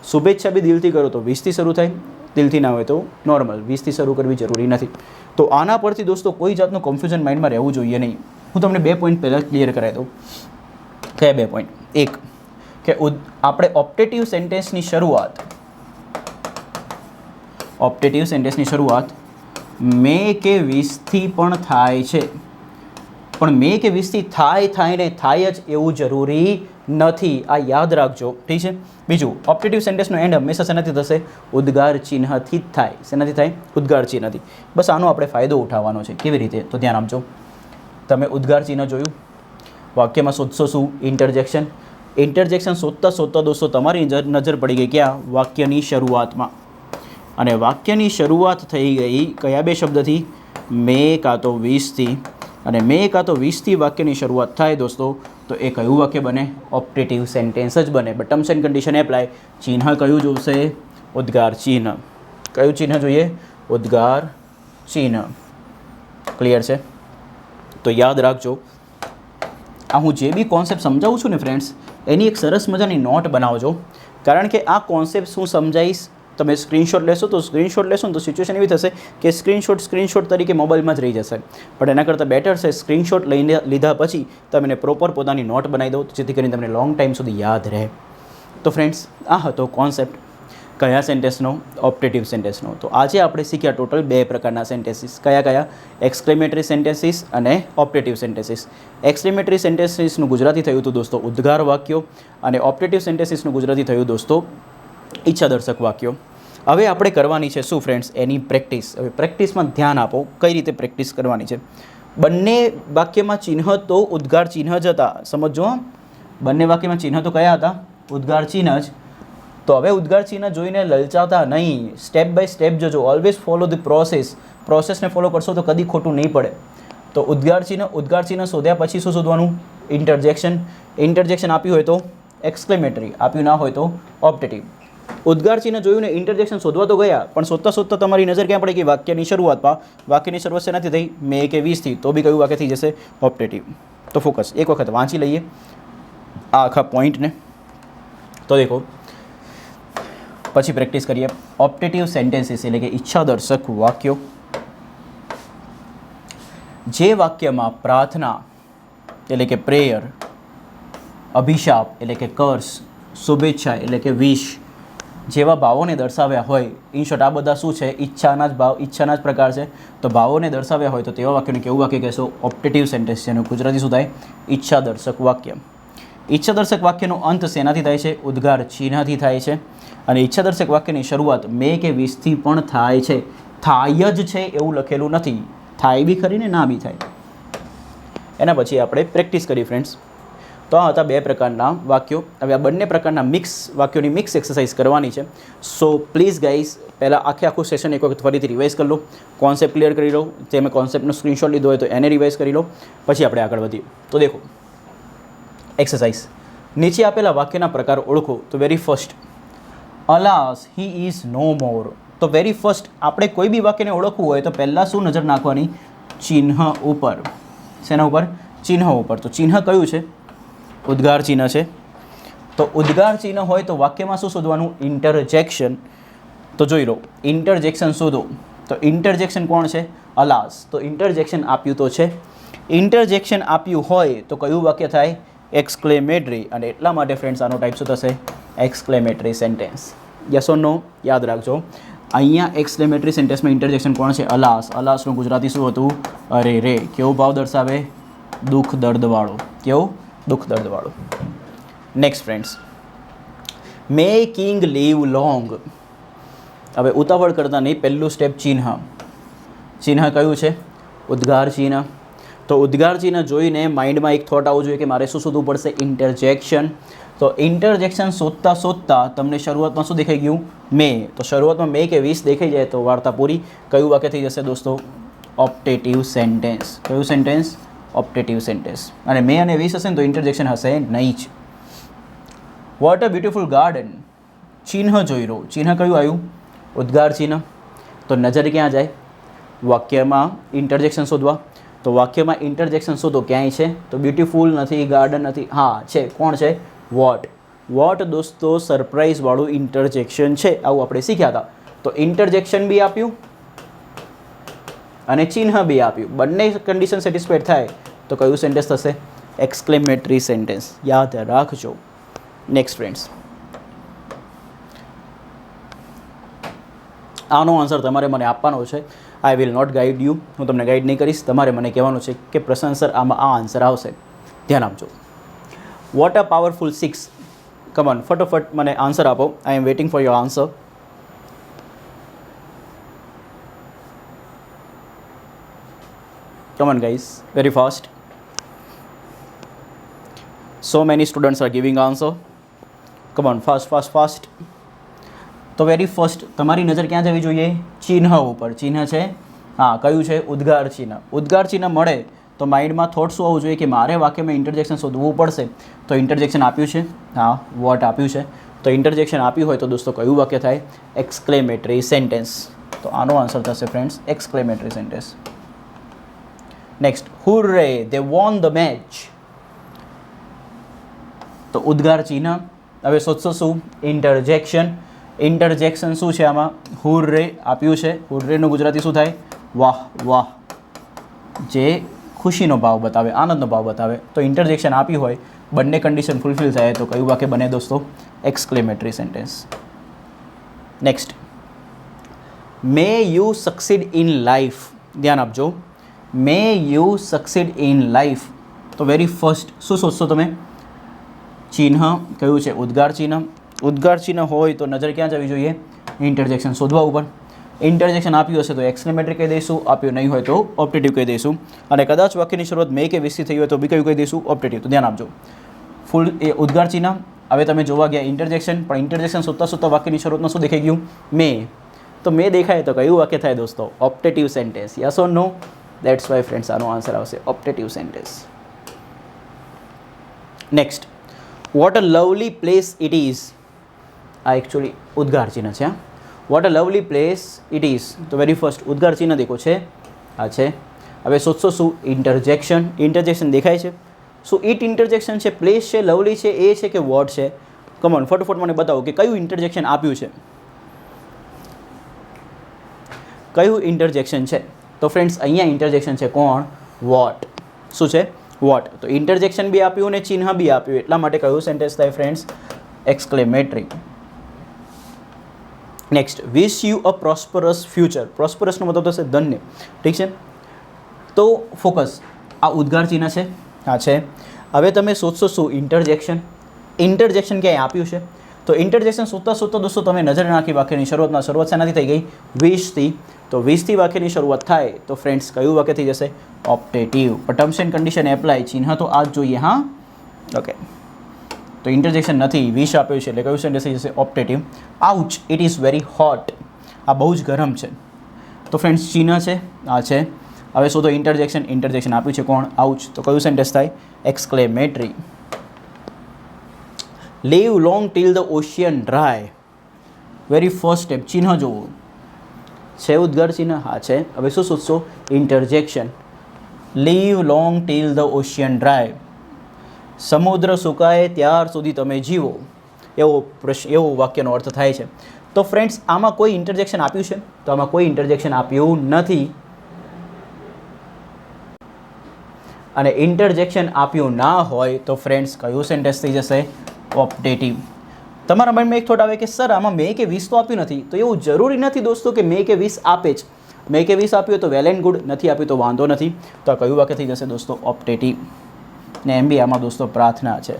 શુભેચ્છા બી દિલથી કરો તો 20થી શરૂ થાય, દિલથી ના હોય તો નોર્મલ 20થી શરૂ કરવી જરૂરી નથી. તો આના પરથી દોસ્તો કોઈ જાતનું કન્ફ્યુઝન માઇન્ડમાં રહેવું જોઈએ નહીં. હું તમને 2 પોઈન્ટ પહેલાં ક્લિયર કરાવી દઉં. કયા 2 પોઈન્ટ? એક કે આપણે ઓપ્ટેટિવ સેન્ટેન્સની શરૂઆત મે કે 20થી પણ થાય છે, પણ મે કે 20થી થાય જ એવું જરૂરી નથી. આ યાદ રાખજો. ઠીક છે. બીજું, ઓપ્ટેટિવ સેન્ટેન્સનો એન્ડ હંમેશા શેનાથી થશે? ઉદ્ગાર ચિહ્નથી જ થાય. શેનાથી થાય? ઉદ્ગાર ચિહ્નથી. બસ આનો આપણે ફાયદો ઉઠાવવાનો છે. કેવી રીતે? તો ધ્યાન આપજો. તમે ઉદ્ગાર ચિહ્ન જોયું, વાક્યમાં શોધશો શું? ઇન્ટરજેક્શન. ઇન્ટરજેક્શન શોધતા દોસ્તો તમારી નજર પડી ગઈ ક્યાં? વાક્યની શરૂઆતમાં. અને વાક્યની શરૂઆત થઈ ગઈ કયા બે શબ્દથી? મેં કાં તો 20થી. અને મેં કાં તો 20થી વાક્યની શરૂઆત થાય દોસ્તો તો એ કયું વાક્ય બને? ઓપ્ટેટિવ સેન્ટેન્સ જ બને. But terms and condition apply. ચિહ્ન કયું જોશે? ઉદ્ગાર ચિહ્ન. કયું ચિહ્ન જોઈએ? ઉદ્ગાર ચિહ્ન. ક્લિયર છે? તો યાદ રાખજો, આ હું જે બી કોન્સેપ્ટ સમજાવું છું ને ફ્રેન્ડ્સ, એની એક સરસ મજાની નોટ બનાવજો. કારણ કે આ કોન્સેપ્ટ હું સમજાવીશ, તમે સ્ક્રીનશોટ લેશો તો સિચ્યુએશન એવી થશે કે સ્ક્રીનશોટ તરીકે મોબાઈલમાં જ રહી જશે. પણ એના કરતાં બેટર છે સ્ક્રીનશોટ લઈને લીધા પછી તમે એને પ્રોપર પોતાની નોટ બનાવી દો, જેથી કરીને તમને લોંગ ટાઈમ સુધી યાદ રહે. તો ફ્રેન્ડ્સ, આ હતો કોન્સેપ્ટ કયા સેન્ટેન્સનો? ઓપ્ટેટિવ સેન્ટેન્સનો. તો આજે આપણે શીખ્યા ટોટલ 2 પ્રકારના સેન્ટેન્સીસ. કયા? એક્સક્લેમેટરી સેન્ટેન્સીસ અને ઓપ્ટેટિવ સેન્ટેન્સીસ. એક્સક્લેમેટરી સેન્ટેન્સીસનું ગુજરાતી થયું હતું દોસ્તો ઉદ્ગાર વાક્યો, અને ઓપ્ટેટિવ સેન્ટેન્સીસનું ગુજરાતી થયું દોસ્તો ઈચ્છાદર્શક વાક્યો. હવે આપણે કરવાની છે શું ફ્રેન્ડ્સ? એની પ્રેક્ટિસ. હવે પ્રેક્ટિસમાં ધ્યાન આપો, કઈ રીતે પ્રેક્ટિસ કરવાની છે. બંને વાક્યમાં ચિહ્ન તો ઉદ્ગાર ચિહ્ન જ હતા, સમજો. બંને વાક્યમાં ચિહ્ન તો કયા હતા? ઉદ્ગાર ચિહ્ન જ. તો હવે ઉદ્ગાર ચિહ્ન જોઈને લલચાતા નહીં, સ્ટેપ બાય સ્ટેપ જોજો. ઓલવેઝ ફોલો ધ પ્રોસેસને ફોલો કરશો તો કદી ખોટું નહીં પડે. તો ઉદ્ગાર ચિહ્ન શોધ્યા પછી શું શોધવાનું? ઇન્ટરજેક્શન આપ્યું હોય તો એક્સક્લેમેટરી, આપ્યું ના હોય તો ઓપ્ટેટિવ. ઉદ્ગાર ચિહ્ન જોયું ને ઇન્ટરજેક્શન શોધવા તો ગયા, પણ શોધતા તમારી નજર ક્યાં પડી ગઈ? વાક્યની શરૂઆતમાં. વાક્યની શરૂઆત શેનાથી થઈ? મેં કે 20થી. તો બી કયું વાક્ય થઈ જશે? ઓપ્ટેટિવ. તો ફોકસ, એક વખત વાંચી લઈએ આ આખા પોઈન્ટને. તો દેખો, પછી પ્રેક્ટિસ કરીએ. ઓપ્ટેટિવ સેન્ટેન્સીસ એટલે કે ઈચ્છાદર્શક વાક્યો. જે વાક્યમાં પ્રાર્થના એટલે કે પ્રેયર, અભિશાપ એટલે કે કર્સ, શુભેચ્છા એટલે કે વિશ જેવા ભાવોને દર્શાવ્યા હોય. ઇન શોર્ટ આ બધા શું છે? ઈચ્છાના જ પ્રકાર છે. તો ભાવોને દર્શાવ્યા હોય તો તેવા વાક્યને કેવું વાક્ય કહેશો? ઓપ્ટેટિવ સેન્ટેન્સ છે. એનું ગુજરાતી શું થાય? ઈચ્છાદર્શક વાક્ય. ઈચ્છાદર્શક વાક્યનો અંત શેનાથી થાય છે? ઉદ્ગાર ચિહ્નથી થાય છે. અને ઈચ્છાદર્શક વાક્યની શરૂઆત મેં કે 20થી પણ થાય છે. થાય જ છે એવું લખેલું નથી, થાય બી ખરી ને ના બી થાય. એના પછી આપણે પ્રેક્ટિસ કરી ફ્રેન્ડ્સ. તો આ હતા 2 પ્રકારના વાક્યો. હવે આ બંને પ્રકારના વાક્યોની મિક્સ એક્સરસાઇઝ કરવાની છે. સો પ્લીઝ ગાઈઝ, પહેલાં આખું સેશન એક વખત ફરીથી રિવાઇઝ કરી લો, કોન્સેપ્ટ ક્લિયર કરી લો. જે મેં કોન્સેપ્ટનો સ્ક્રીનશોટ લીધો હોય તો એને રિવાઇઝ કરી લો, પછી આપણે આગળ વધીએ. તો દેખો એક્સરસાઇઝ. નીચે આપેલા વાક્યના પ્રકાર ઓળખો. તો very first, alas he is no more. તો વેરી ફર્સ્ટ આપણે કોઈ બી વાક્યને ઓળખવું હોય તો પહેલાં શું નજર નાખવાની? ચિહ્ન ઉપર. શેના ઉપર? ચિહ્ન ઉપર. તો ચિહ્ન કયું છે? ઉદ્ગાર ચિહ્ન છે. તો ઉદ્ગાર ચિહ્ન હોય તો વાક્યમાં શું શોધવાનું? ઇન્ટરજેક્શન. તો જોઈ લો, ઇન્ટરજેક્શન શોધો. તો ઇન્ટરજેક્શન કોણ છે? અલાસ. તો ઇન્ટરજેક્શન આપ્યું તો છે. ઇન્ટરજેક્શન આપ્યું હોય તો કયું વાક્ય થાય? એક્સક્લેમેટરી. અને એટલા માટે ફ્રેન્ડ્સ આનો ટાઈપ શું થશે? Exclamatory sentence. યસ ઓર નો? યાદ રાખજો, અહીંયા એક્સક્લેમેટરી સેન્ટેન્સમાં ઇન્ટરજેક્શન કોણ છે? અલાસ. અલાસનું ગુજરાતી શું હતું? અરે રે. કેવો ભાવ દર્શાવે? દુઃખ દર્દવાળો. કેવું? દુઃખ દર્દવાળો. નેક્સ્ટ ફ્રેન્ડ્સ, મે કિંગ લીવ લોંગ. હવે ઉતાવળ કરતા નહીં, પહેલું સ્ટેપ ચિહ્ન. ચિહ્ન કયું છે? ઉદ્ગાર ચિહ્ન. તો ઉદ્ગાર ચિહ્ન જોઈને માઇન્ડમાં એક થોટ આવવું જોઈએ કે મારે શું શોધવું પડશે? ઇન્ટરજેક્શન. તો ઇન્ટરજેક્શન શોધતા તમને શરૂઆતમાં શું દેખાઈ ગયું? મેં. તો શરૂઆતમાં મેં કે 20 દેખાઈ જાય તો વાર્તા પૂરી. કયું વાક્ય થઈ જશે દોસ્તો? Optative sentence. કયું સેન્ટેન્સ? ઓપ્ટેટિવ સેન્ટેન્સ. અને મેં અને 20 હશે ને તો ઇન્ટરજેક્શન હશે નહીં જ. What a beautiful garden. ચિહ્ન જોઈ લો. ચિહ્ન કયું આવ્યું? ઉદ્ગાર ચિહ્ન. તો નજર ક્યાં જાય? વાક્યમાં ઇન્ટરજેક્શન શોધવા. તો વાક્યમાં ઇન્ટરજેક્શન શોધો. ક્યાંય છે? તો બ્યુટીફુલ નથી, ગાર્ડન નથી. હા છે. કોણ છે? વોટ. વોટ દોસ્તો સરપ્રાઇઝવાળું ઇન્ટરજેક્શન છે. આવું આપણે શીખ્યા હતા. તો ઇન્ટરજેક્શન બી આપ્યું અને ચિહ્ન બી આપ્યું. બંને કન્ડિશન સેટિસ્ફાઈડ થાય તો કયું સેન્ટેન્સ થશે? Exclamatory sentence. યાદ રાખજો. નેક્સ્ટ ફ્રેન્ડ્સ, આનો આન્સર તમારે મને આપવાનો છે. I will not guide you. હું તમને ગાઈડ નહીં કરીશ. તમારે મને કહેવાનું છે કે પ્રશ્નાંસર આમાં આ આન્સર આવશે. ધ્યાન આપજો. What a powerful 6. કમન, ફટોફટ મને આન્સર આપો. I am waiting for your answer. Come on guys, very fast. So many students are giving answer. Come on, fast fast fast. તો વેરી ફર્સ્ટ તમારી નજર ક્યાં જવી જોઈએ? ચિહ્ન ઉપર. ચિહ્ન છે, હા, કયું છે? ઉદ્ગાર ચિહ્ન. ઉદ્ગાર ચિહ્ન મળે તો માઇન્ડમાં થોટ શું આવવું જોઈએ કે મારે વાક્યમાં ઇન્ટરજેક્શન શોધવું પડશે. તો ઇન્ટરજેક્શન આપ્યું છે, હા, વોટ આપ્યું છે. તો ઇન્ટરજેક્શન આપ્યું હોય તો દોસ્તો કયું વાક્ય થાય? Exclamatory sentence. તો આનો આન્સર થશે friends exclamatory sentence. Next, hurray they won the match. તો ઉદ્ગાર ચિહ્ન. હવે શોધશો શું? ઇન્ટરજેક્શન. ઇન્ટરજેક્શન શું છે આમાં? હુર્રે આપ્યું છે. હુર્રેનું ગુજરાતી શું થાય? વાહ વાહ, જે ખુશીનો ભાવ બતાવે, આનંદનો ભાવ બતાવે. તો ઇન્ટરજેક્શન આપ્યું હોય, બંને કન્ડિશન ફૂલફિલ થાય તો કયું વાક્ય બને દોસ્તો? Exclamatory sentence. Next, May you succeed in life. ધ્યાન આપજો, મે યુ સક્સીડ ઇન લાઈફ. તો વેરી ફર્સ્ટ શું શોધશો તમે? ચિહ્ન કયું છે? ઉદ્ગાર ચિહ્ન. ઉદ્ગાર ચિહ્ન હોય તો નજર ક્યાં જવી જોઈએ? ઇન્ટરજેક્શન શોધવા ઉપર. ઇન્ટરજેક્શન આપ્યું હશે તો એક્સક્લેમેટરી કહી દઈશું, આપ્યું નહીં હોય તો ઓપ્ટેટિવ કહી દઈશું. અને કદાચ વાક્યની શરૂઆત મે કે વીસથી થઈ હોય તો બી કયું કહી દઈશું? ઓપ્ટેટિવ. તો ધ્યાન આપજો, ફૂલ એ ઉદ્ગાર ચિહ્ન. હવે તમે જોવા ગયા ઇન્ટરજેક્શન, પણ ઇન્ટરજેક્શન શોધતા શોધતા વાક્યની શરૂઆતમાં શું દેખાઈ ગયું? મે. તો મે દેખાય તો કયું વાક્ય થાય દોસ્તો? Optative sentence. Yes or no? That's why friends આનો આન્સર આવશે optative sentence. Next, what a lovely place it is. આ એકચ્યુઅલી ઉદ્ગાર ચિહ્ન છે. What a lovely place it is. તો વેરી ફર્સ્ટ ઉદ્ગાર ચિહ્ન દેખો છે, આ છે. હવે શોધશો શું? ઇન્ટરજેક્શન. ઇન્ટરજેક્શન દેખાય છે. શું ઇટ ઇન્ટરજેક્શન છે, પ્લેસ છે, લવલી છે, એ છે કે વોટ છે? કમોન ફટોફટ મને બતાવો કે કયું ઇન્ટરજેક્શન આપ્યું છે, કયું ઇન્ટરજેક્શન છે? તો ફ્રેન્ડ્સ અહીંયા ઇન્ટરજેક્શન છે કોણ? વોટ. શું છે? વોટ. તો ઇન્ટરજેક્શન બી આપ્યું અને ચિહ્ન બી આપ્યું, એટલા માટે કયું સેન્ટેન્સ થાય friends? Exclamatory. Next, wish you a prosperous future. પ્રોસ્પરસનો મતલબ થશે ધન્ય. ઠીક છે, તો ફોકસ. આ ઉદ્ગાર ચિહ્ન છે, આ છે. હવે તમે શોધશો શું? ઇન્ટરજેક્શન. ઇન્ટરજેક્શન ક્યાંય આપ્યું છે? તો ઇન્ટરજેક્શન શોધતા શોધતા દોસ્તો તમે નજર નાખી વાક્યની શરૂઆતમાં. શરૂઆત શેનાથી થઈ ગઈ? વીસથી. તો વીસથી વાક્યની શરૂઆત થાય તો ફ્રેન્ડ્સ કયું વાક્ય થઈ જશે? ઓપ્ટેટિવ. પણ ટર્મ્સ એન્ડ કન્ડિશન એપ્લાય, ચિહ્ન તો આ જ જોઈએ, હા, ઓકે. તો ઇન્ટરજેક્શન નથી, વિશ આપ્યું છે એટલે કયું સેન્ટેન્સ થઈ જશે? Optative. Ouch, it is very hot. આ બહુ જ ગરમ છે. તો ફ્રેન્ડ્સ ચિહ્ન છે, આ છે. હવે શોધો ઇન્ટરજેક્શન. ઇન્ટરજેક્શન આપ્યું છે કોણ? આઉચ. તો કયું સેન્ટેન્સ થાય? Exclamatory. Live long till the ocean dry. Very first step, ચિહ્ન જોવો છે, ઉદ્ગાર ચિહ્ન, હા છે. હવે શું શોધશો? Interjection. Live long till the ocean dry. સમુદ્ર સુકાય ત્યાર સુધી તમે જીવો, એવો એવો વાક્યનો અર્થ થાય છે. તો ફ્રેન્ડ્સ આમાં કોઈ ઇન્ટરજેક્શન આપ્યું છે? તો આમાં કોઈ ઇન્ટરજેક્શન આપ્યું નથી. અને ઇન્ટરજેક્શન આપ્યું ના હોય તો ફ્રેન્ડ્સ કયું સેન્ટેન્સ થઈ જશે? ઓપ્ટેટિવ. તમારા માઇન્ડમાં એક થોટ આવે કે સર આમાં મે કે 20 તો આપ્યું નથી. તો એવું જરૂરી નથી દોસ્તો કે મે કે 20 આપે જ. મે કે 20 આપ્યું તો વેલ એન્ડ ગુડ, નથી આપ્યું તો વાંધો નથી. તો આ કયું વાક્ય થઈ જશે દોસ્તો? ઓપ્ટેટિવ. ને એમ બી આમાં દોસ્તો પ્રાર્થના છે.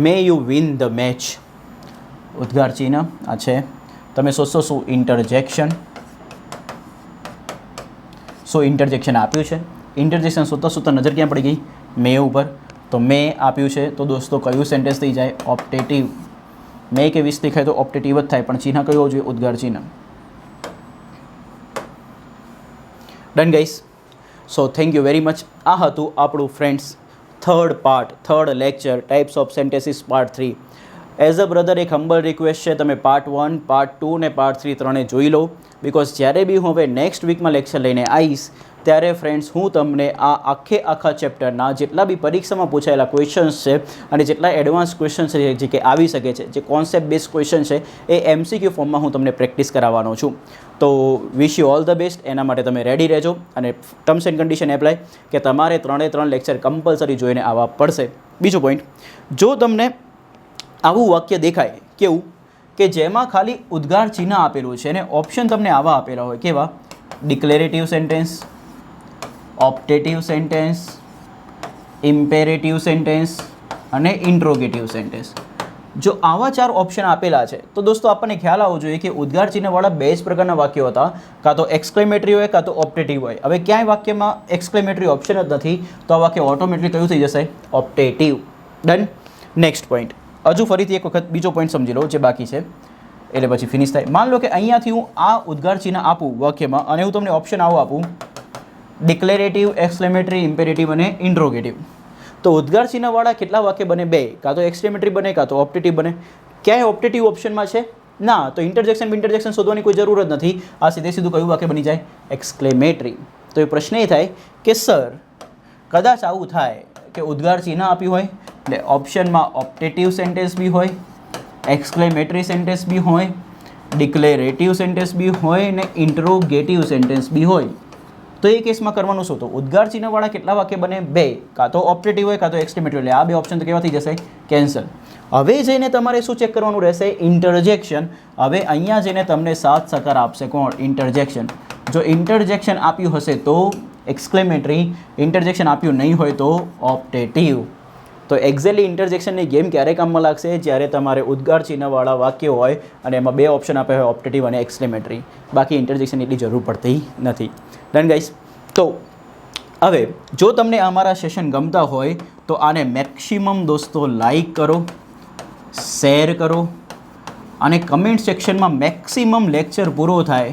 May you win the match. ઉદ્ગાર ચિહ્ન, આ છે. તમે શોધશો શું? ઇન્ટરજેક્શન. શું ઇન્ટરજેક્શન આપ્યું છે? ઇન્ટરજેક્શન શોધતા શોધતા નજર ક્યાં પડી ગઈ? મે ઉપર. તો મે આપ્યું છે તો દોસ્તો કયું સેન્ટેન્સ થઈ જાય? ઓપ્ટેટિવ. મે કે 20 દેખાય તો ઓપ્ટેટિવ જ થાય, પણ ચિહ્ન કયું હોવું જોઈએ? ઉદ્ગાર ચિહ્ન. Done guys. So thank you very much. આ હતું આપણું friends third part, third lecture, types of sentences part 3. As a brother એક હમ્બલ રિક્વેસ્ટ છે, તમે પાર્ટ 1, પાર્ટ 2 ને પાર્ટ 3 ત્રણે જોઈ લો. બિકોઝ જ્યારે બી હું હવે નેક્સ્ટ વીકમાં લેક્ચર લઈને આવીશ ત્યારે ફ્રેન્ડ્સ હું તમને આ આખા ચેપ્ટરના જેટલા બી પરીક્ષામાં પૂછાયેલા ક્વેશ્ચન્સ છે અને જેટલા એડવાન્સ ક્વેશ્ચન્સ છે જે કે આવી શકે છે, જે કોન્સેપ્ટ બેઝ ક્વેશ્ચન છે, એ MCQ ફોર્મમાં હું તમને પ્રેક્ટિસ કરાવવાનો છું. તો wish you all the best. એના માટે તમે રેડી રહેજો અને ટર્મ્સ એન્ડ કન્ડિશન એપ્લાય કે તમારે 3 લેક્ચર કમ્પલસરી જોઈને આવવા પડશે. બીજો પોઈન્ટ, જો તમને આવું વાક્ય દેખાય, કેવું કે જેમાં ખાલી ઉદ્ગાર ચિહ્ન આપેલું છે અને ઓપ્શન તમને આવા આપેલા હોય, કેવા? ડિક્લેરેટિવ સેન્ટેન્સ, ઓપ્ટેટિવ સેન્ટેન્સ, ઇમ્પેરેટિવ સેન્ટેન્સ અને ઇન્ટ્રોગેટિવ સેન્ટેન્સ. જો આવા 4 ઓપ્શન આપેલા છે તો દોસ્તો આપણને ખ્યાલ આવવો જોઈએ કે ઉદ્ગાર ચિહ્નવાળા 2 જ પ્રકારના વાક્યો હતા, કાં તો એક્સક્લેમેટરી હોય કાં તો ઓપ્ટેટિવ હોય. હવે ક્યાંય વાક્યમાં એક્સક્લેમેટરી ઓપ્શન જ નથી તો આ વાક્ય ઓટોમેટિકલી કયું થઈ જશે? ઓપ્ટેટિવ. ડન. નેક્સ્ટ પોઈન્ટ, હજુ ફરીથી એક વખત બીજો પોઈન્ટ સમજી લો જે બાકી છે, એટલે પછી ફિનિશ થાય. માન લો કે અહીંયાથી હું આ ઉદ્ગાર ચિહ્ન આપું વાક્યમાં અને હું તમને ઓપ્શન આવું આપું, ડિક્લેરેટિવ, એક્સક્લેમેટરી, ઇમ્પેરેટિવ અને ઇન્ટ્રોગેટિવ. તો ઉદ્ગાર ચિહ્નવાળા કેટલા વાક્ય બને? 2. કાં તો એક્સક્લેમેટરી બને કાં તો ઓપ્ટેટિવ બને. ક્યાંય ઓપ્ટેટિવ ઓપ્શનમાં છે ના, તો ઇન્ટરજેક્શન શોધવાની કોઈ જરૂર જ નથી. આ સીધું કયું વાક્ય બની જાય? એક્સક્લેમેટરી. તો એ પ્રશ્ન એ થાય કે સર કદાચ આવું થાય કે ઉદ્ગાર ચિહ્ન આપ્યું હોય એટલે ઓપ્શનમાં ઓપ્ટેટિવ સેન્ટેન્સ બી હોય, એક્સક્લેમેટરી સેન્ટેન્સ બી હોય, ડિક્લેરેટિવ સેન્ટેન્સ બી હોય ને ઇન્ટ્રોગેટિવ સેન્ટેન્સ બી હોય. તો એ કેસમાં કરવાનું શું? તો ઉદ્ગાર ચિહ્નવાળા કેટલા વાક્ય બને? 2. કાં તો ઓપ્ટેટિવ હોય કાં તો એક્સક્લેમેટરી. એટલે આ 2 ઓપ્શન તો કેવા થઈ જશે? કેન્સલ. હવે જઈને તમારે શું ચેક કરવાનું રહેશે? ઇન્ટરજેક્શન. હવે અહીંયા જઈને તમને સાત સકાર આપશે કોણ? ઇન્ટરજેક્શન. જો ઇન્ટરજેક્શન આપ્યું હશે તો એક્સક્લેમેટરી, ઇન્ટરજેક્શન આપ્યું નહીં હોય તો ઓપ્ટેટિવ. તો એક્ઝેક્ટલી ઇન્ટરજેક્શનની ગેમ ક્યારે કામમાં લાગશે? જ્યારે તમારે ઉદ્ગાર ચિહ્નવાળા વાક્યો હોય અને એમાં 2 ઓપ્શન આપ્યા હોય, ઓપ્ટેટિવ અને એક્સક્લેમેટરી. બાકી ઇન્ટરજેક્શન એટલી જરૂર પડતી નથી. Done guys. તો હવે જો તમને અમારા સેશન ગમતા હોય તો આને મેક્સિમમ દોસ્તો લાઈક કરો, શેર કરો અને કમેન્ટ સેક્શનમાં મેક્સિમમ લેક્ચર પૂરો થાય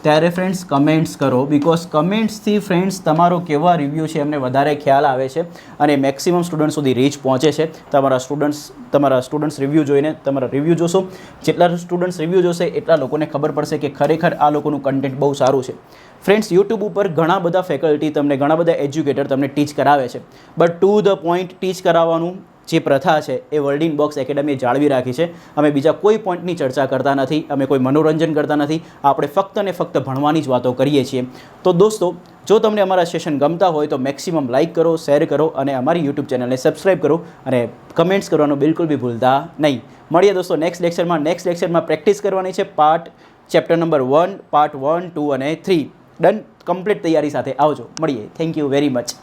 ત્યારે ફ્રેન્ડ્સ કમેન્ટ્સ કરો. બિકોઝ કમેન્ટ્સથી ફ્રેન્ડ્સ તમારો કેવા રિવ્યૂ છે એમને વધારે ખ્યાલ આવે છે અને મેક્સિમમ સ્ટુડન્ટ સુધી રીચ પહોંચે છે. તમારા સ્ટુડન્ટ્સ રિવ્યૂ જોઈને, તમારા રિવ્યૂ જોશો, જેટલા સ્ટુડન્ટ્સ રિવ્યૂ જોશે એટલા લોકોને ખબર પડશે કે ખરેખર આ લોકોનું કન્ટેન્ટ બહુ સારું છે. ફ્રેન્ડ્સ, યુટ્યુબ ઉપર ઘણા બધા ફેકલ્ટી તમને, ઘણા બધા એજ્યુકેટર તમને ટીચ કરાવે છે, બટ ટુ ધ પોઈન્ટ ટીચ કરાવવાનું જે પ્રથા છે એ વર્લ્ડ ઇન બોક્સ એકેડમીએ જાળવી રાખી છે. અમે બીજા કોઈ પોઈન્ટની ચર્ચા કરતા નથી, અમે કોઈ મનોરંજન કરતા નથી, આપણે ફક્ત ને ફક્ત ભણવાની જ વાતો કરીએ છીએ. તો દોસ્તો, જો તમને અમારા સેશન ગમતા હોય તો મેક્સિમમ લાઇક કરો, શેર કરો અને અમારી યુટ્યુબ ચેનલને સબસ્ક્રાઈબ કરો અને કમેન્ટ્સ કરવાનું બિલકુલ બી ભૂલતા નહીં. મળીએ દોસ્તો નેક્સ્ટ લેક્ચરમાં પ્રેક્ટિસ કરવાની છે ચેપ્ટર નંબર 1, પાર્ટ 1, 2 અને 3. ડન. કમ્પ્લીટ તૈયારી સાથે આવજો. મળીએ. Thank you very much.